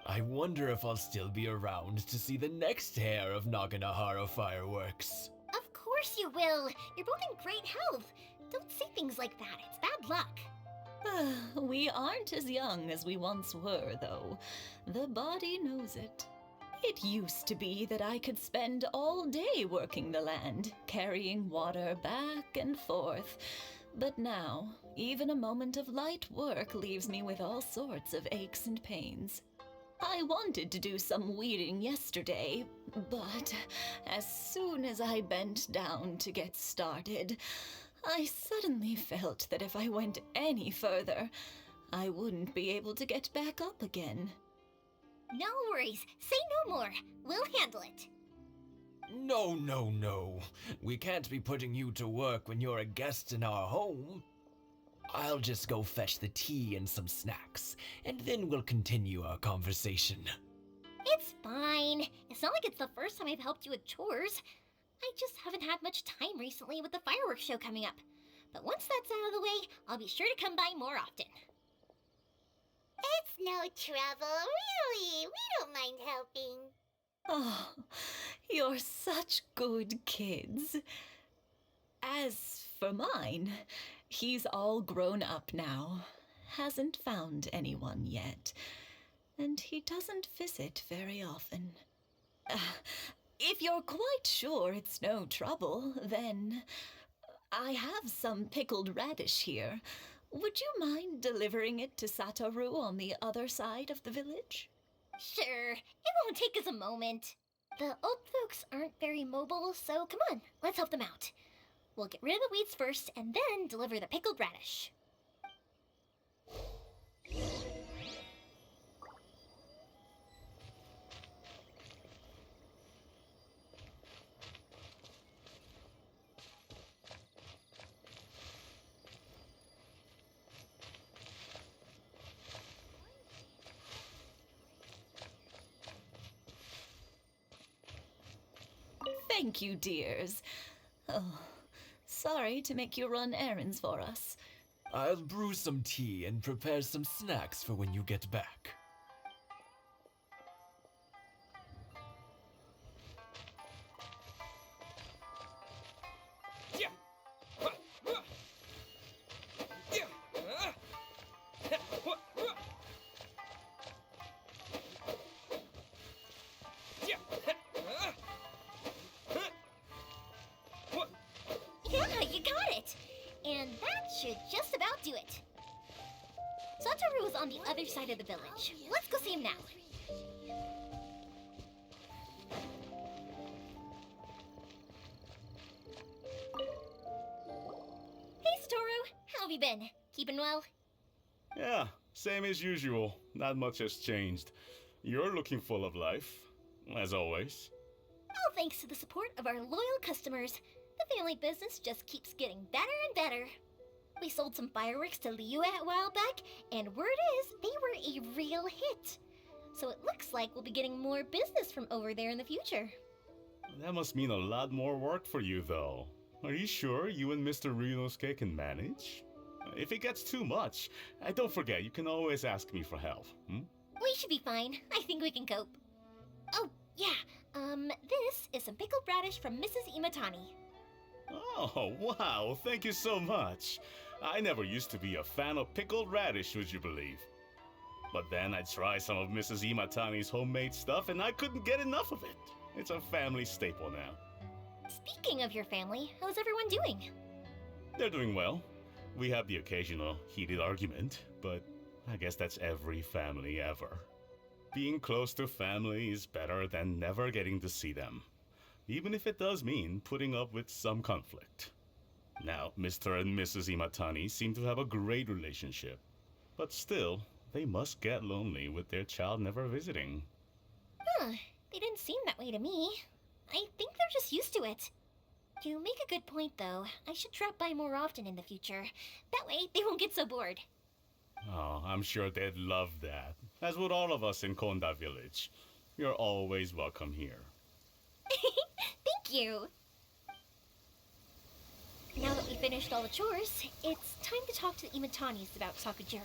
I wonder if I'll still be around to see the next hair of Naganohara fireworks. Of course you will. You're both in great health. Don't say things like that. It's bad luck. We aren't as young as we once were, though. The body knows it. It used to be that I could spend all day working the land, carrying water back and forth. But now, even a moment of light work leaves me with all sorts of aches and pains. I wanted to do some weeding yesterday, but as soon as I bent down to get started, I suddenly felt that if I went any further, I wouldn't be able to get back up again. No worries. Say no more. We'll handle it. No. We can't be putting you to work when you're a guest in our home. I'll just go fetch the tea and some snacks, and then we'll continue our conversation. It's fine. It's not like it's the first time I've helped you with chores. I just haven't had much time recently with the fireworks show coming up. But once that's out of the way, I'll be sure to come by more often. It's no trouble, really. We don't mind helping. Oh, you're such good kids. As for mine, he's all grown up now, hasn't found anyone yet, and he doesn't visit very often. If you're quite sure it's no trouble, then I have some pickled radish here. Would you mind delivering it to Satoru on the other side of the village? Sure, it won't take us a moment. The old folks aren't very mobile, so come on, let's help them out. We'll get rid of the weeds first, and then deliver the pickled radish. Thank you, dears. Oh, sorry to make you run errands for us. I'll brew some tea and prepare some snacks for when you get back. Yeah, you got it! And that should just about do it. Satoru is on the other side of the village. Let's go see him now. Hey, Satoru! How have you been? Keeping well? Yeah, same as usual. Not much has changed. You're looking full of life, as always. All thanks to the support of our loyal customers. The family business just keeps getting better and better. We sold some fireworks to Liu a while back, and word is they were a real hit. So it looks like we'll be getting more business from over there in the future. That must mean a lot more work for you, though. Are you sure you and Mr. Ryuunosuke can manage? If it gets too much, don't forget, you can always ask me for help. We should be fine. I think we can cope. Oh, yeah. This is some pickled radish from Mrs. Imatani. Oh, wow, thank you so much. I never used to be a fan of pickled radish, would you believe? But then I tried some of Mrs. Imatani's homemade stuff and I couldn't get enough of it. It's a family staple now. Speaking of your family, how's everyone doing? They're doing well. We have the occasional heated argument, but I guess that's every family ever. Being close to family is better than never getting to see them, even if it does mean putting up with some conflict. Now, Mr. and Mrs. Imatani seem to have a great relationship, but still, they must get lonely with their child never visiting. Huh, they didn't seem that way to me. I think they're just used to it. You make a good point, though. I should drop by more often in the future. That way, they won't get so bored. Oh, I'm sure they'd love that, as would all of us in Konda Village. You're always welcome here. Thank you! Now that we finished all the chores, it's time to talk to the Imatanis about Sakujirou.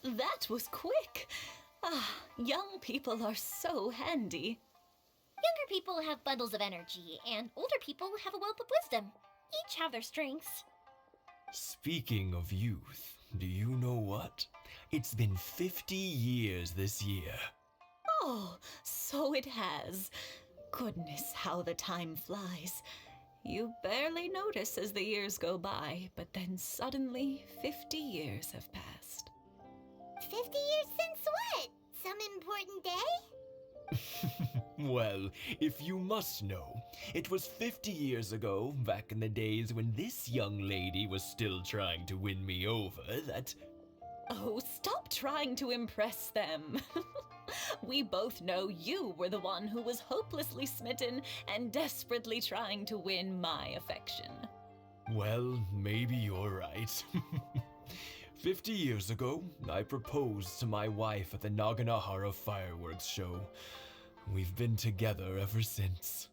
That was quick. Ah, young people are so handy. Younger people have bundles of energy, and older people have a wealth of wisdom. Each have their strengths. Speaking of youth, do you know what? It's been 50 years this year. Oh, so it has. Goodness, how the time flies. You barely notice as the years go by, but then suddenly 50 years have passed. 50 years since what? Some important day? Well, if you must know, it was 50 years ago, back in the days when this young lady was still trying to win me over, that... Oh, stop trying to impress them. We both know you were the one who was hopelessly smitten and desperately trying to win my affection. Well, maybe you're right. 50 years ago, I proposed to my wife at the Naganahara fireworks show. We've been together ever since.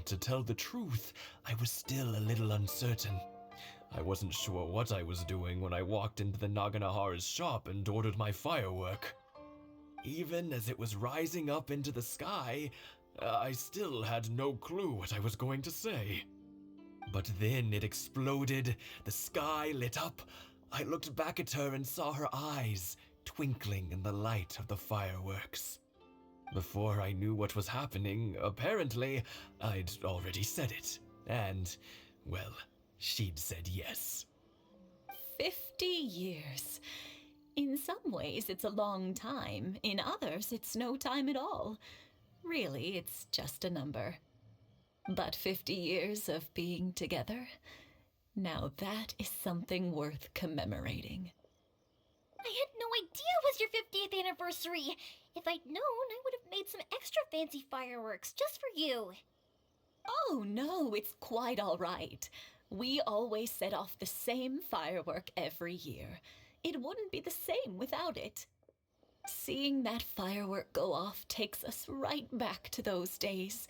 To tell the truth, I was still a little uncertain. I wasn't sure what I was doing when I walked into the Naganahara's shop and ordered my firework. Even as it was rising up into the sky, I still had no clue what I was going to say. But then it exploded, the sky lit up. I looked back at her and saw her eyes twinkling in the light of the fireworks. Before I knew what was happening, apparently, I'd already said it. And, well, she'd said yes. 50 years. In some ways, it's a long time. In others, it's no time at all. Really, it's just a number. But 50 years of being together, now that is something worth commemorating. I had no idea it was your 50th anniversary. If I'd known, I would have made some extra fancy fireworks just for you. Oh, no, it's quite all right. We always set off the same firework every year. It wouldn't be the same without it. Seeing that firework go off takes us right back to those days.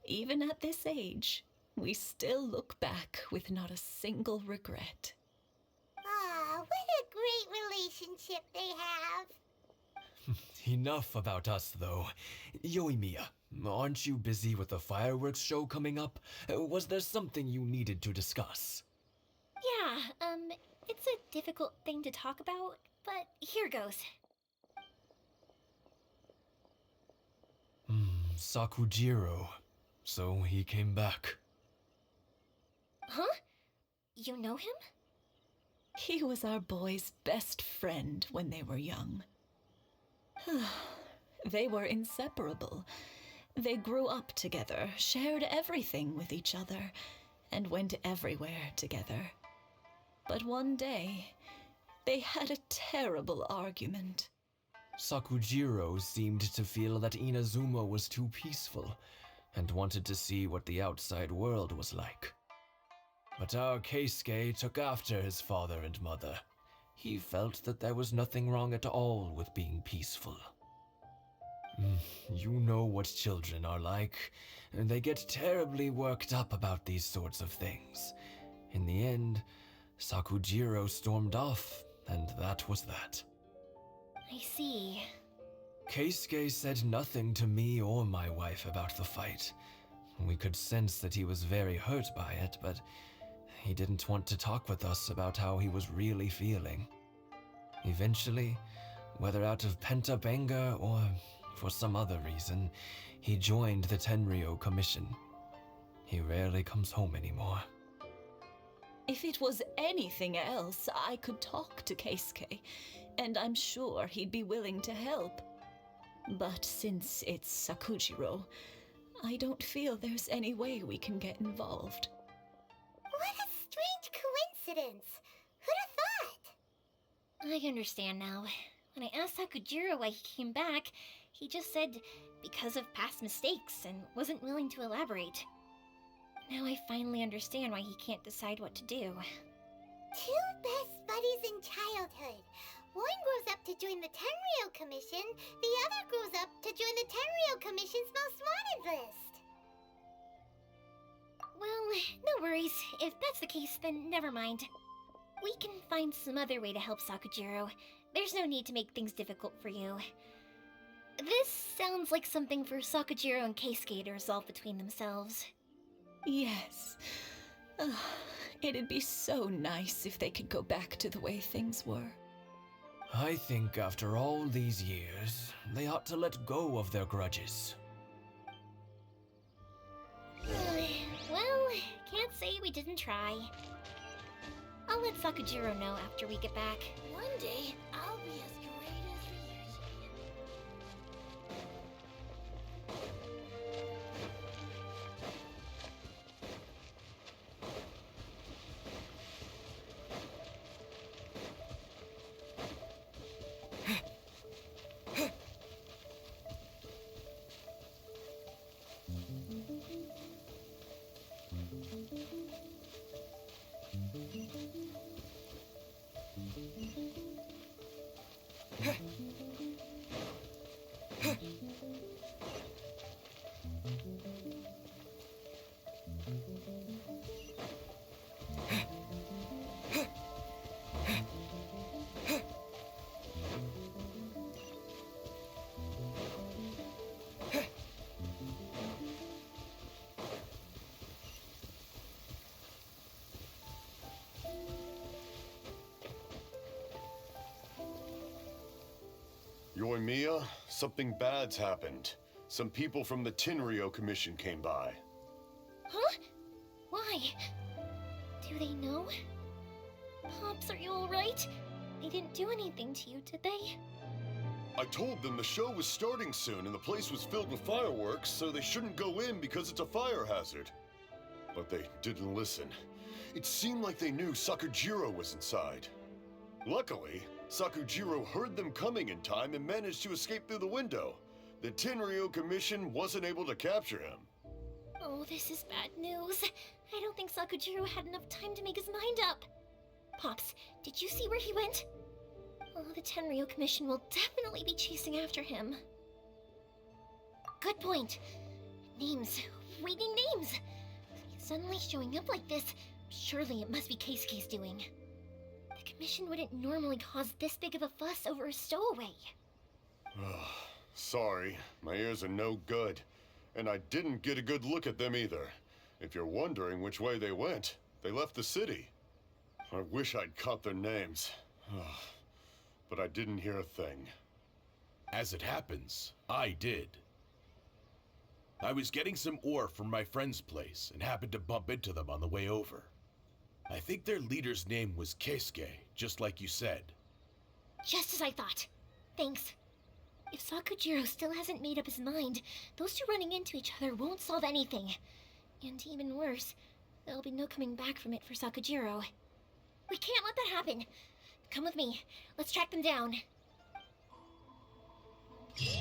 Even at this age, we still look back with not a single regret. Ah, what a great relationship they have. Enough about us, though. Yoimiya, aren't you busy with the fireworks show coming up? Was there something you needed to discuss? Yeah, it's a difficult thing to talk about, but here goes. Sakujirou. So he came back. Huh? You know him? He was our boy's best friend when they were young. They were inseparable. They grew up together, shared everything with each other, and went everywhere together. But one day, they had a terrible argument. Sakujirou seemed to feel that Inazuma was too peaceful and wanted to see what the outside world was like. But our Keisuke took after his father and mother. He felt that there was nothing wrong at all with being peaceful. You know what children are like. They get terribly worked up about these sorts of things. In the end, Sakujirou stormed off, and that was that. I see. Keisuke said nothing to me or my wife about the fight. We could sense that he was very hurt by it, but he didn't want to talk with us about how he was really feeling. Eventually, whether out of pent-up anger or for some other reason, he joined the Tenryou Commission. He rarely comes home anymore. If it was anything else, I could talk to Keisuke, and I'm sure he'd be willing to help. But since it's Sakujirou, I don't feel there's any way we can get involved. What a strange coincidence! Who'd have thought? I understand now. When I asked Sakujirou why he came back, he just said because of past mistakes and wasn't willing to elaborate. Now I finally understand why he can't decide what to do. Two best buddies in childhood. One grows up to join the Tenryou Commission, the other grows up to join the Tenryou Commission's most wanted list. Well, no worries. If that's the case, then never mind. We can find some other way to help Sakujirou. There's no need to make things difficult for you. This sounds like something for Sakujirou and Keisuke to resolve between themselves. Yes. It'd be so nice if they could go back to the way things were. I think after all these years, they ought to let go of their grudges. Well, can't say we didn't try. I'll let Sakujirou know after we get back. One day, I'll be as great as Ryuunosuke. Yoimiya, something bad's happened. Some people from the Tenryou Commission came by. Huh? Why? Do they know? Pops, are you alright? They didn't do anything to you, did they? I told them the show was starting soon and the place was filled with fireworks, so they shouldn't go in because it's a fire hazard. But they didn't listen. It seemed like they knew Sakujirou was inside. Luckily, Sakujirou heard them coming in time and managed to escape through the window. The Tenryou Commission wasn't able to capture him. Oh, this is bad news. I don't think Sakujirou had enough time to make his mind up. Pops, did you see where he went? Oh, the Tenryou Commission will definitely be chasing after him. Good point. Names. Reading names. Suddenly showing up like this, surely it must be Keisuke's doing. The Commission wouldn't normally cause this big of a fuss over a stowaway. Sorry, my ears are no good. And I didn't get a good look at them either. If you're wondering which way they went, they left the city. I wish I'd caught their names. But I didn't hear a thing. As it happens, I did. I was getting some ore from my friend's place and happened to bump into them on the way over. I think their leader's name was Keisuke, just like you said. Just as I thought. Thanks. If Sakujirou still hasn't made up his mind, those two running into each other won't solve anything. And even worse, there'll be no coming back from it for Sakujirou. We can't let that happen. Come with me. Let's track them down. It's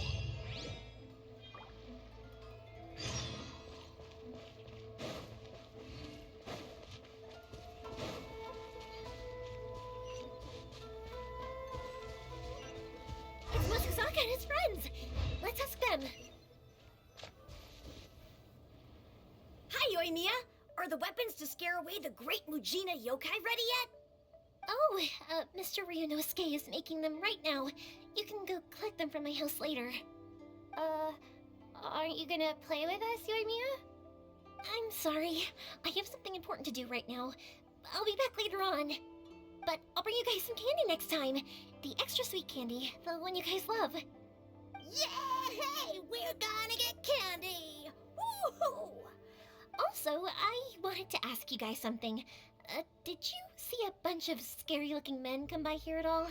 Musasaka and his friends. Let's ask them. Hi, Yoimiya. Are the weapons to scare away the great Mujina yokai ready yet? Oh, Mr. Ryuunosuke is making them right now. You can go collect them from my house later. Aren't you gonna play with us, Yoimiya? I'm sorry. I have something important to do right now. I'll be back later on. But I'll bring you guys some candy next time. The extra sweet candy, the one you guys love. Yay! We're gonna get candy! Woohoo! Also, I wanted to ask you guys something. Did you see a bunch of scary-looking men come by here at all?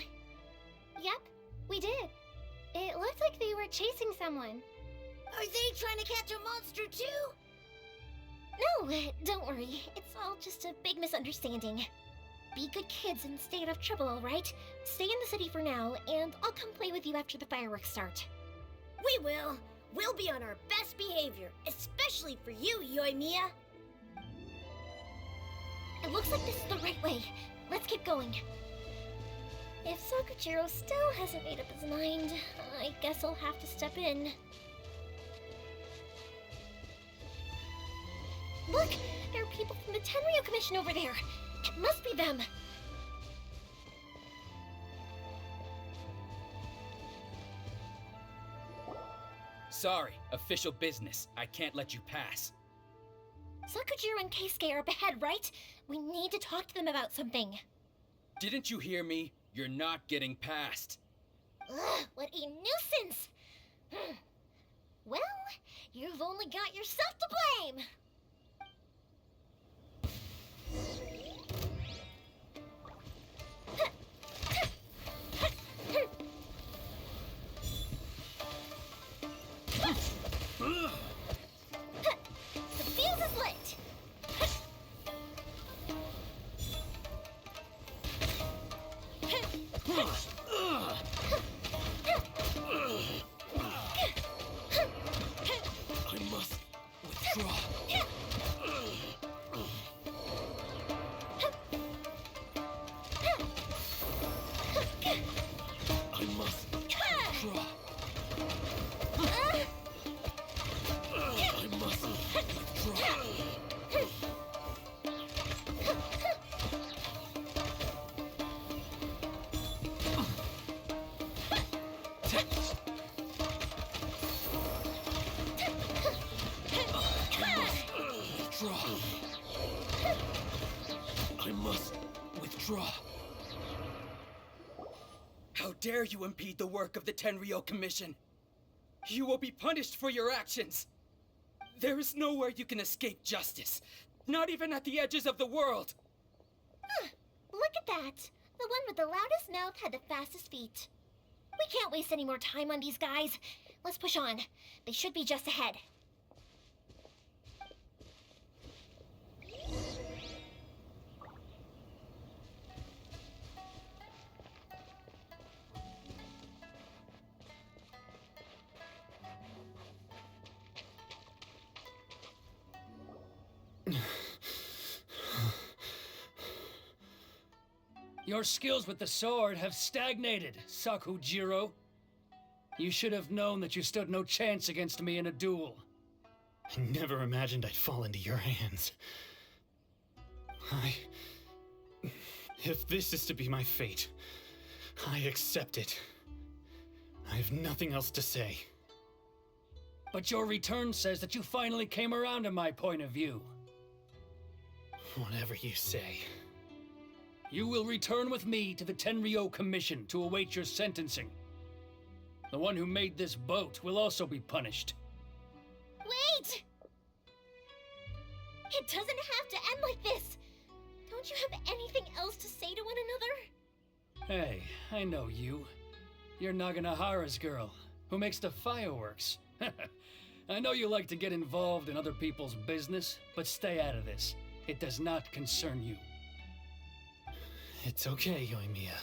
Yep, we did. It looked like they were chasing someone. Are they trying to catch a monster too? No, don't worry. It's all just a big misunderstanding. Be good kids and stay out of trouble, alright? Stay in the city for now, and I'll come play with you after the fireworks start. We will. We'll be on our best behavior, especially for you, Yoimiya. It looks like this is the right way. Let's keep going. If Sakujirou still hasn't made up his mind, I guess I'll have to step in. Look! There are people from the Tenryo Commission over there! It must be them! Sorry, official business. I can't let you pass. Sakujirou and Keisuke are up ahead, right? We need to talk to them about something. Didn't you hear me? You're not getting past. Ugh, what a nuisance! Well, you've only got yourself to blame! The fuse is lit! I must withdraw. I must withdraw. I must withdraw. I must withdraw. How dare you impede the work of the Tenryo Commission? You will be punished for your actions. There is nowhere you can escape justice, not even at the edges of the world. Look at that! The one with the loudest mouth had the fastest feet. We can't waste any more time on these guys. Let's push on. They should be just ahead. Your skills with the sword have stagnated, Sakujirou. You should have known that you stood no chance against me in a duel. I never imagined I'd fall into your hands. If this is to be my fate, I accept it. I have nothing else to say. But your return says that you finally came around to my point of view. Whatever you say. You will return with me to the Tenryo Commission to await your sentencing. The one who made this boat will also be punished. Wait! It doesn't have to end like this! Don't you have anything else to say to one another? Hey, I know you. You're Naganohara's girl, who makes the fireworks. I know you like to get involved in other people's business, but stay out of this. It does not concern you. It's okay, Yoimiya.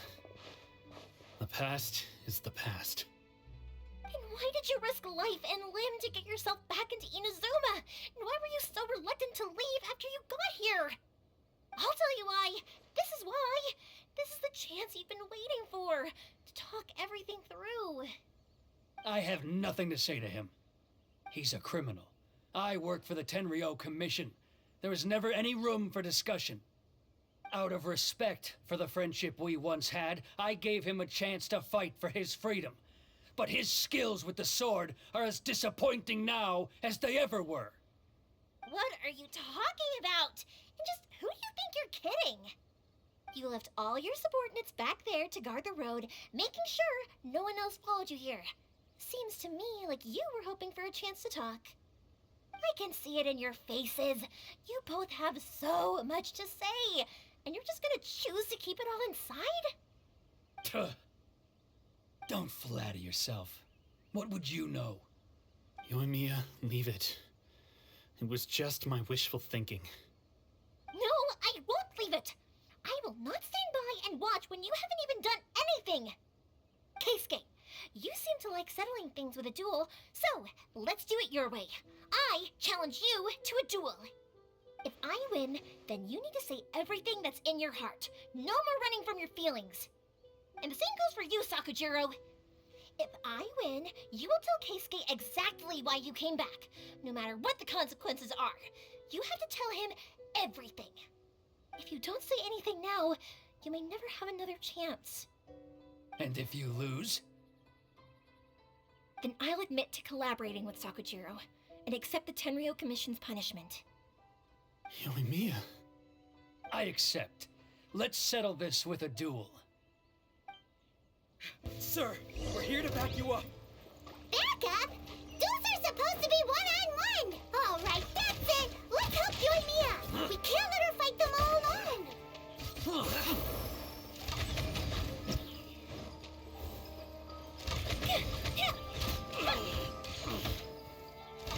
The past is the past. Then Why did you risk life and limb to get yourself back into Inazuma? And why were you so reluctant to leave after you got here? I'll tell you why. This is why. This is the chance you've been waiting for, to talk everything through. I have nothing to say to him. He's a criminal. I work for the Tenryou Commission. There was never any room for discussion. Out of respect for the friendship we once had, I gave him a chance to fight for his freedom. But his skills with the sword are as disappointing now as they ever were. What are you talking about? And just who do you think you're kidding? You left all your subordinates back there to guard the road, making sure no one else followed you here. Seems to me like you were hoping for a chance to talk. I can see it in your faces. You both have so much to say, and you're just gonna choose to keep it all inside? Tuh. Don't flatter yourself. What would you know? Yoimiya, leave it. It was just my wishful thinking. No, I won't leave it. I will not stand by and watch when you haven't even done anything. Keisuke, you seem to like settling things with a duel, so let's do it your way. I challenge you to a duel. If I win, then you need to say everything that's in your heart. No more running from your feelings. And the same goes for you, Sakujirou. If I win, you will tell Keisuke exactly why you came back, no matter what the consequences are. You have to tell him everything. If you don't say anything now, you may never have another chance. And if you lose? Then I'll admit to collaborating with Sakujirou and accept the Tenryou Commission's punishment. Yoimiya. I accept. Let's settle this with a duel. Sir, we're here to back you up. Back up? Duels are supposed to be one-on-one! All right, that's it! Let's help Yoimiya! We can't let her fight them all alone!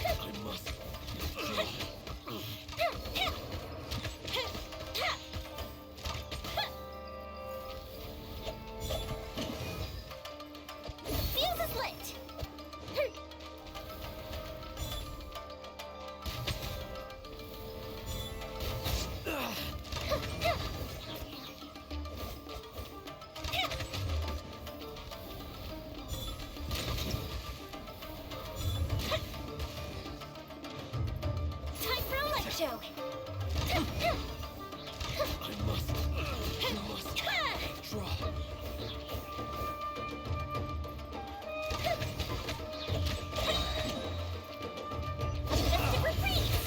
I must. Fuse is lit! Time for a light show! I must. Draw. Mystic freeze!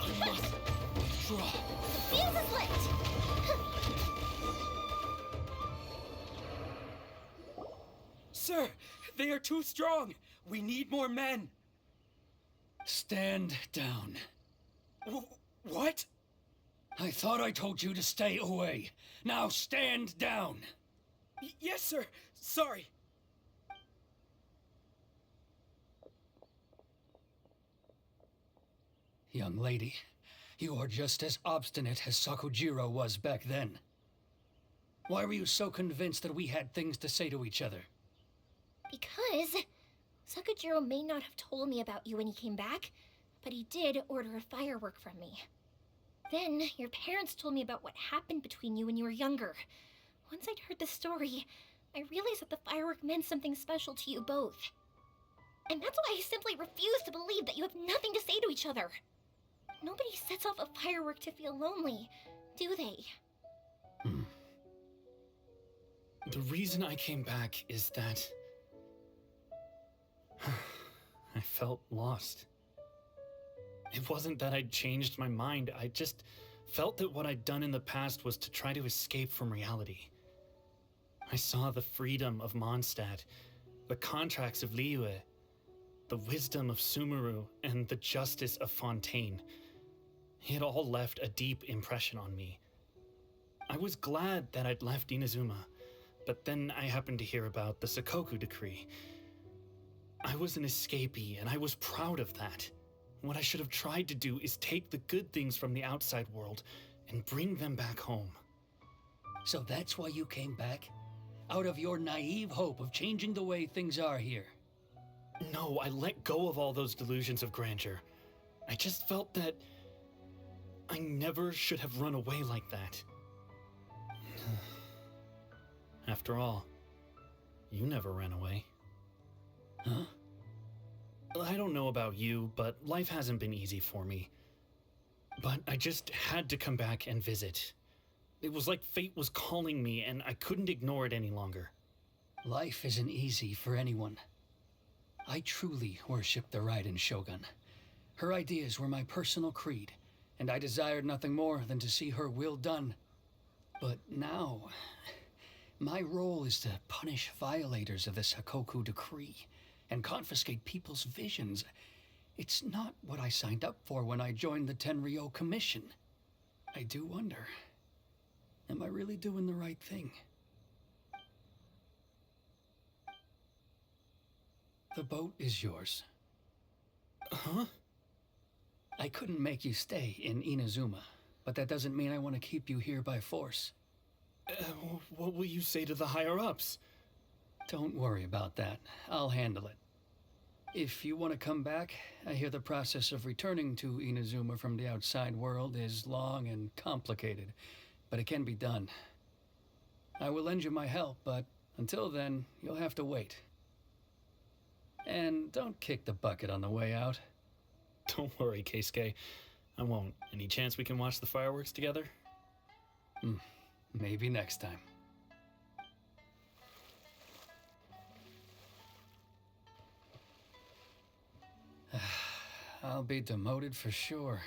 I must. Draw. Fuse is lit! Sir, they are too strong. We need more men. Stand down. What? I thought I told you to stay away. Now stand down. Yes, sir. Sorry. Young lady, you are just as obstinate as Sakujirou was back then. Why were you so convinced that we had things to say to each other? Because Sakujirou may not have told me about you when he came back, but he did order a firework from me. Then your parents told me about what happened between you when you were younger. Once I'd heard the story, I realized that the firework meant something special to you both. And that's why I simply refuse to believe that you have nothing to say to each other. Nobody sets off a firework to feel lonely, do they? The reason I came back is that I felt lost. It wasn't that I'd changed my mind, I just felt that what I'd done in the past was to try to escape from reality. I saw the freedom of Mondstadt, the contracts of Liyue, the wisdom of Sumeru, and the justice of Fontaine. It all left a deep impression on me. I was glad that I'd left Inazuma, but then I happened to hear about the Sakoku decree. I was an escapee, and I was proud of that. What I should have tried to do is take the good things from the outside world and bring them back home. So that's why you came back? Out of your naive hope of changing the way things are here? No, I let go of all those delusions of grandeur. I just felt that I never should have run away like that. After all, you never ran away. Huh? I don't know about you, but life hasn't been easy for me. But I just had to come back and visit. It was like fate was calling me, and I couldn't ignore it any longer. Life isn't easy for anyone. I truly worship the Raiden Shogun. Her ideas were my personal creed, and I desired nothing more than to see her will done. But now, my role is to punish violators of the Sakoku decree and confiscate people's visions. It's not what I signed up for when I joined the Tenryou Commission. I do wonder, am I really doing the right thing? The boat is yours. Huh? I couldn't make you stay in Inazuma, but that doesn't mean I want to keep you here by force. What will you say to the higher-ups? Don't worry about that. I'll handle it. If you want to come back, I hear the process of returning to Inazuma from the outside world is long and complicated, but it can be done. I will lend you my help, but until then, you'll have to wait. And don't kick the bucket on the way out. Don't worry, Keisuke. I won't. Any chance we can watch the fireworks together? Maybe next time. I'll be demoted for sure.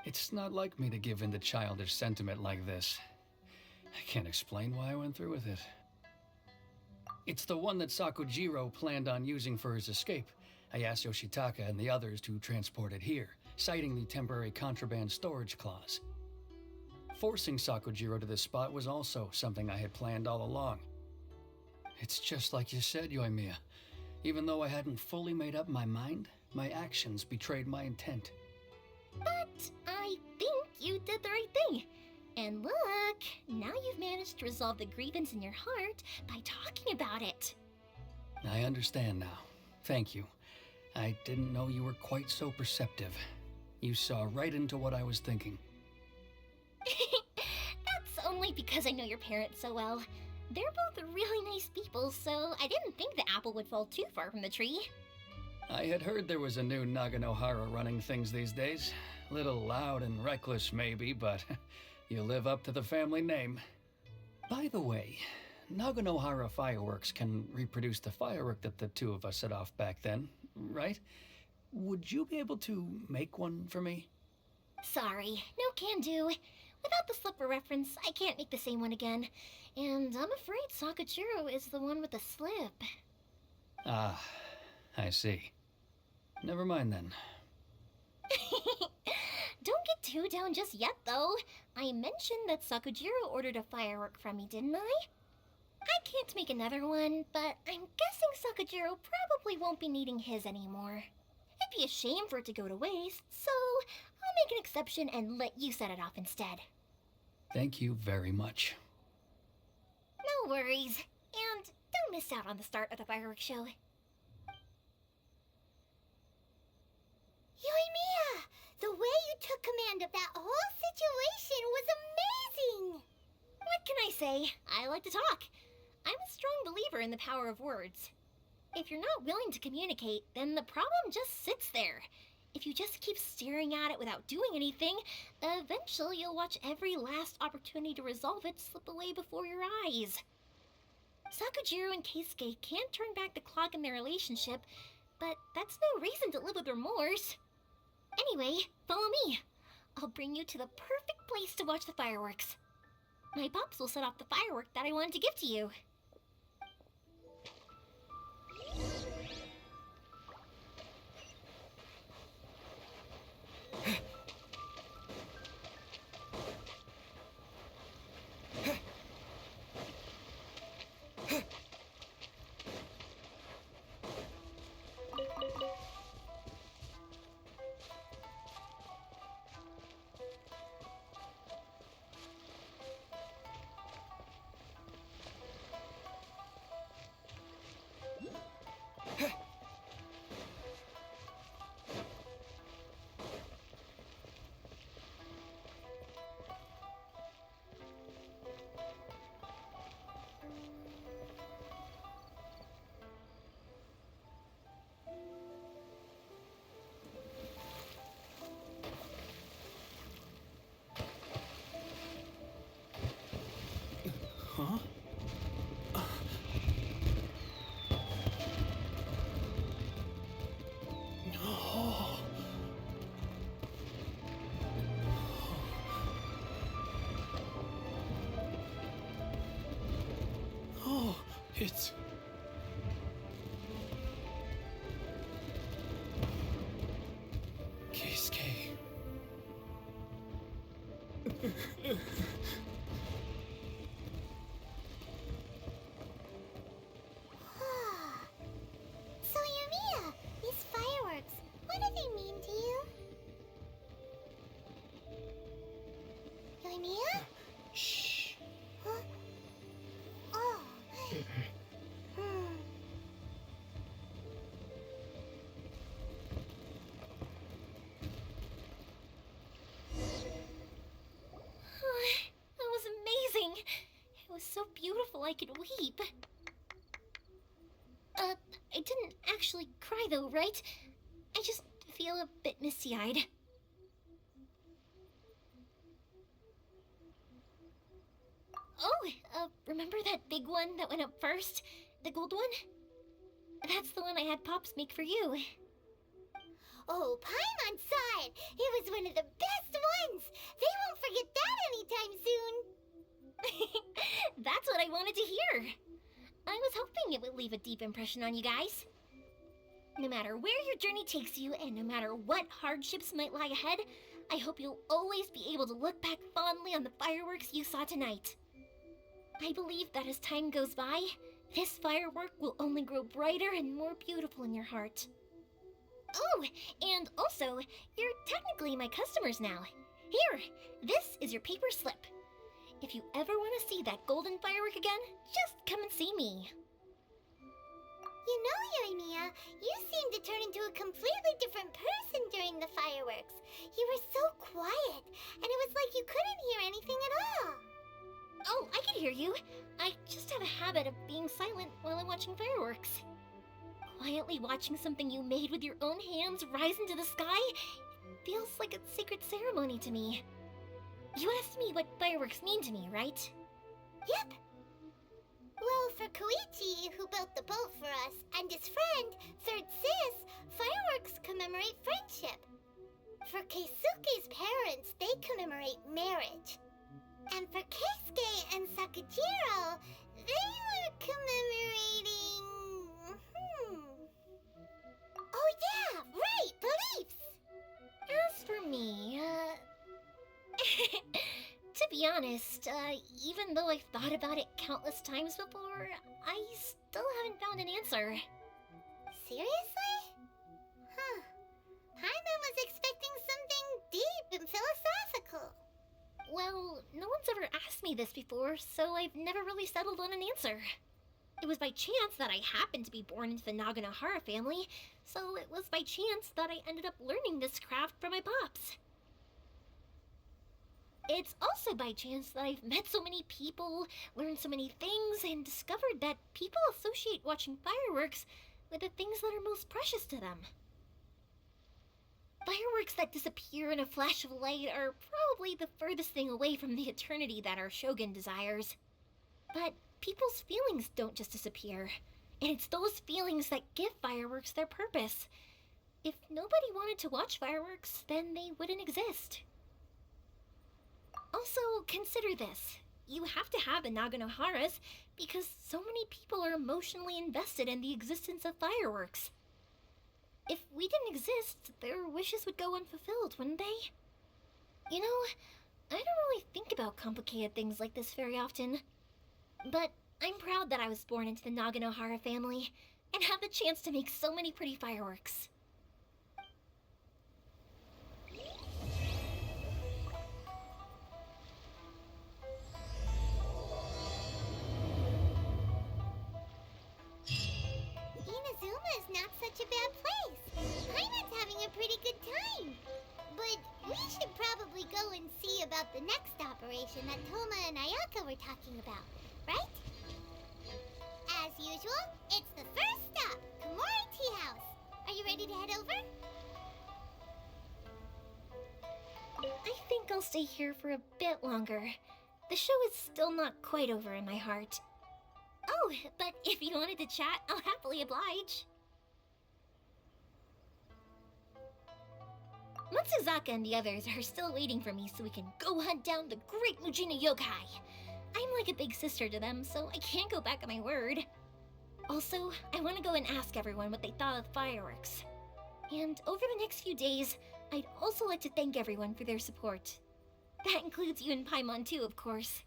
It's not like me to give in to childish sentiment like this. I can't explain why I went through with it. It's the one that Sakujirou planned on using for his escape. I asked Yoshitaka and the others to transport it here, citing the temporary contraband storage clause. Forcing Sakujirou to this spot was also something I had planned all along. It's just like you said, Yoimiya. Even though I hadn't fully made up my mind, my actions betrayed my intent. But I think you did the right thing. And look, now you've managed to resolve the grievance in your heart by talking about it. I understand now. Thank you. I didn't know you were quite so perceptive. You saw right into what I was thinking. That's only because I know your parents so well. They're both really nice people, so I didn't think the apple would fall too far from the tree. I had heard there was a new Naganohara running things these days. Little loud and reckless maybe, but you live up to the family name. By the way, Naganohara fireworks can reproduce the firework that the two of us set off back then, right? Would you be able to make one for me? Sorry, no can do. Without the slipper reference, I can't make the same one again. And I'm afraid Sakujirou is the one with the slip. Ah, I see. Never mind then. Don't get too down just yet, though. I mentioned that Sakujirou ordered a firework from me, didn't I? I can't make another one, but I'm guessing Sakujirou probably won't be needing his anymore. It'd be a shame for it to go to waste, so I'll make an exception and let you set it off instead. Thank you very much. No worries. And don't miss out on the start of the fireworks show. Yoimiya! The way you took command of that whole situation was amazing! What can I say? I like to talk. I'm a strong believer in the power of words. If you're not willing to communicate, then the problem just sits there. If you just keep staring at it without doing anything, eventually you'll watch every last opportunity to resolve it slip away before your eyes. Sakujirou and Keisuke can't turn back the clock in their relationship, but that's no reason to live with remorse. Anyway, follow me. I'll bring you to the perfect place to watch the fireworks. My pops will set off the firework that I wanted to give to you. It's... Keisuke. So, Yoimiya, these fireworks, what do they mean to you? Yoimiya? Shh. Huh? Oh. That was amazing. It was so beautiful I could weep. I didn't actually cry though, right? I just feel a bit misty-eyed. Oh, remember that big one that went up first? The gold one? That's the one I had Pops make for you. Oh, Paimon's saw it. It was one of the best ones. They won't forget that anytime soon. That's what I wanted to hear. I was hoping it would leave a deep impression on you guys. No matter where your journey takes you, and no matter what hardships might lie ahead, I hope you'll always be able to look back fondly on the fireworks you saw tonight. I believe that as time goes by, this firework will only grow brighter and more beautiful in your heart. Oh, and also, you're technically my customers now. Here, this is your paper slip. If you ever want to see that golden firework again, just come and see me. You know, Yoimiya, you seemed to turn into a completely different person during the fireworks. You were so quiet, and it was like you couldn't hear anything at all. Oh, I can hear you. I just have a habit of being silent while I'm watching fireworks. Quietly watching something you made with your own hands rise into the sky feels like a sacred ceremony to me. You asked me what fireworks mean to me, right? Yep. Well, for Kouichi, who built the boat for us, and his friend, Third Sis, fireworks commemorate friendship. For Keisuke's parents, they commemorate marriage. And for Keisuke and Sakujirou, they were commemorating... Oh yeah, right, beliefs! As for me, to be honest, even though I've thought about it countless times before, I still haven't found an answer. Seriously? Huh. Paimon was expecting something deep and philosophical. Well, no one's ever asked me this before, so I've never really settled on an answer. It was by chance that I happened to be born into the Naganohara family, so it was by chance that I ended up learning this craft from my pops. It's also by chance that I've met so many people, learned so many things, and discovered that people associate watching fireworks with the things that are most precious to them. Fireworks that disappear in a flash of light are probably the furthest thing away from the eternity that our shogun desires. But people's feelings don't just disappear, and it's those feelings that give fireworks their purpose. If nobody wanted to watch fireworks, then they wouldn't exist. Also, consider this. You have to have the Naganoharas because so many people are emotionally invested in the existence of fireworks. If we didn't exist, their wishes would go unfulfilled, wouldn't they? You know, I don't really think about complicated things like this very often. But I'm proud that I was born into the Naganohara family and have the chance to make so many pretty fireworks. Inazuma is not such a bad place. Paimon's having a pretty good time. But we should probably go and see about the next operation that Toma and Ayaka were talking about, right? As usual, it's the first stop, Komori Tea House. Are you ready to head over? I think I'll stay here for a bit longer. The show is still not quite over in my heart. Oh, but if you wanted to chat, I'll happily oblige. Matsuzaka and the others are still waiting for me so we can go hunt down the great Mujina Yokai. I'm like a big sister to them, so I can't go back on my word. I want to go and ask everyone what they thought of the fireworks. And over the next few days, I'd also like to thank everyone for their support. That includes you and Paimon too, of course.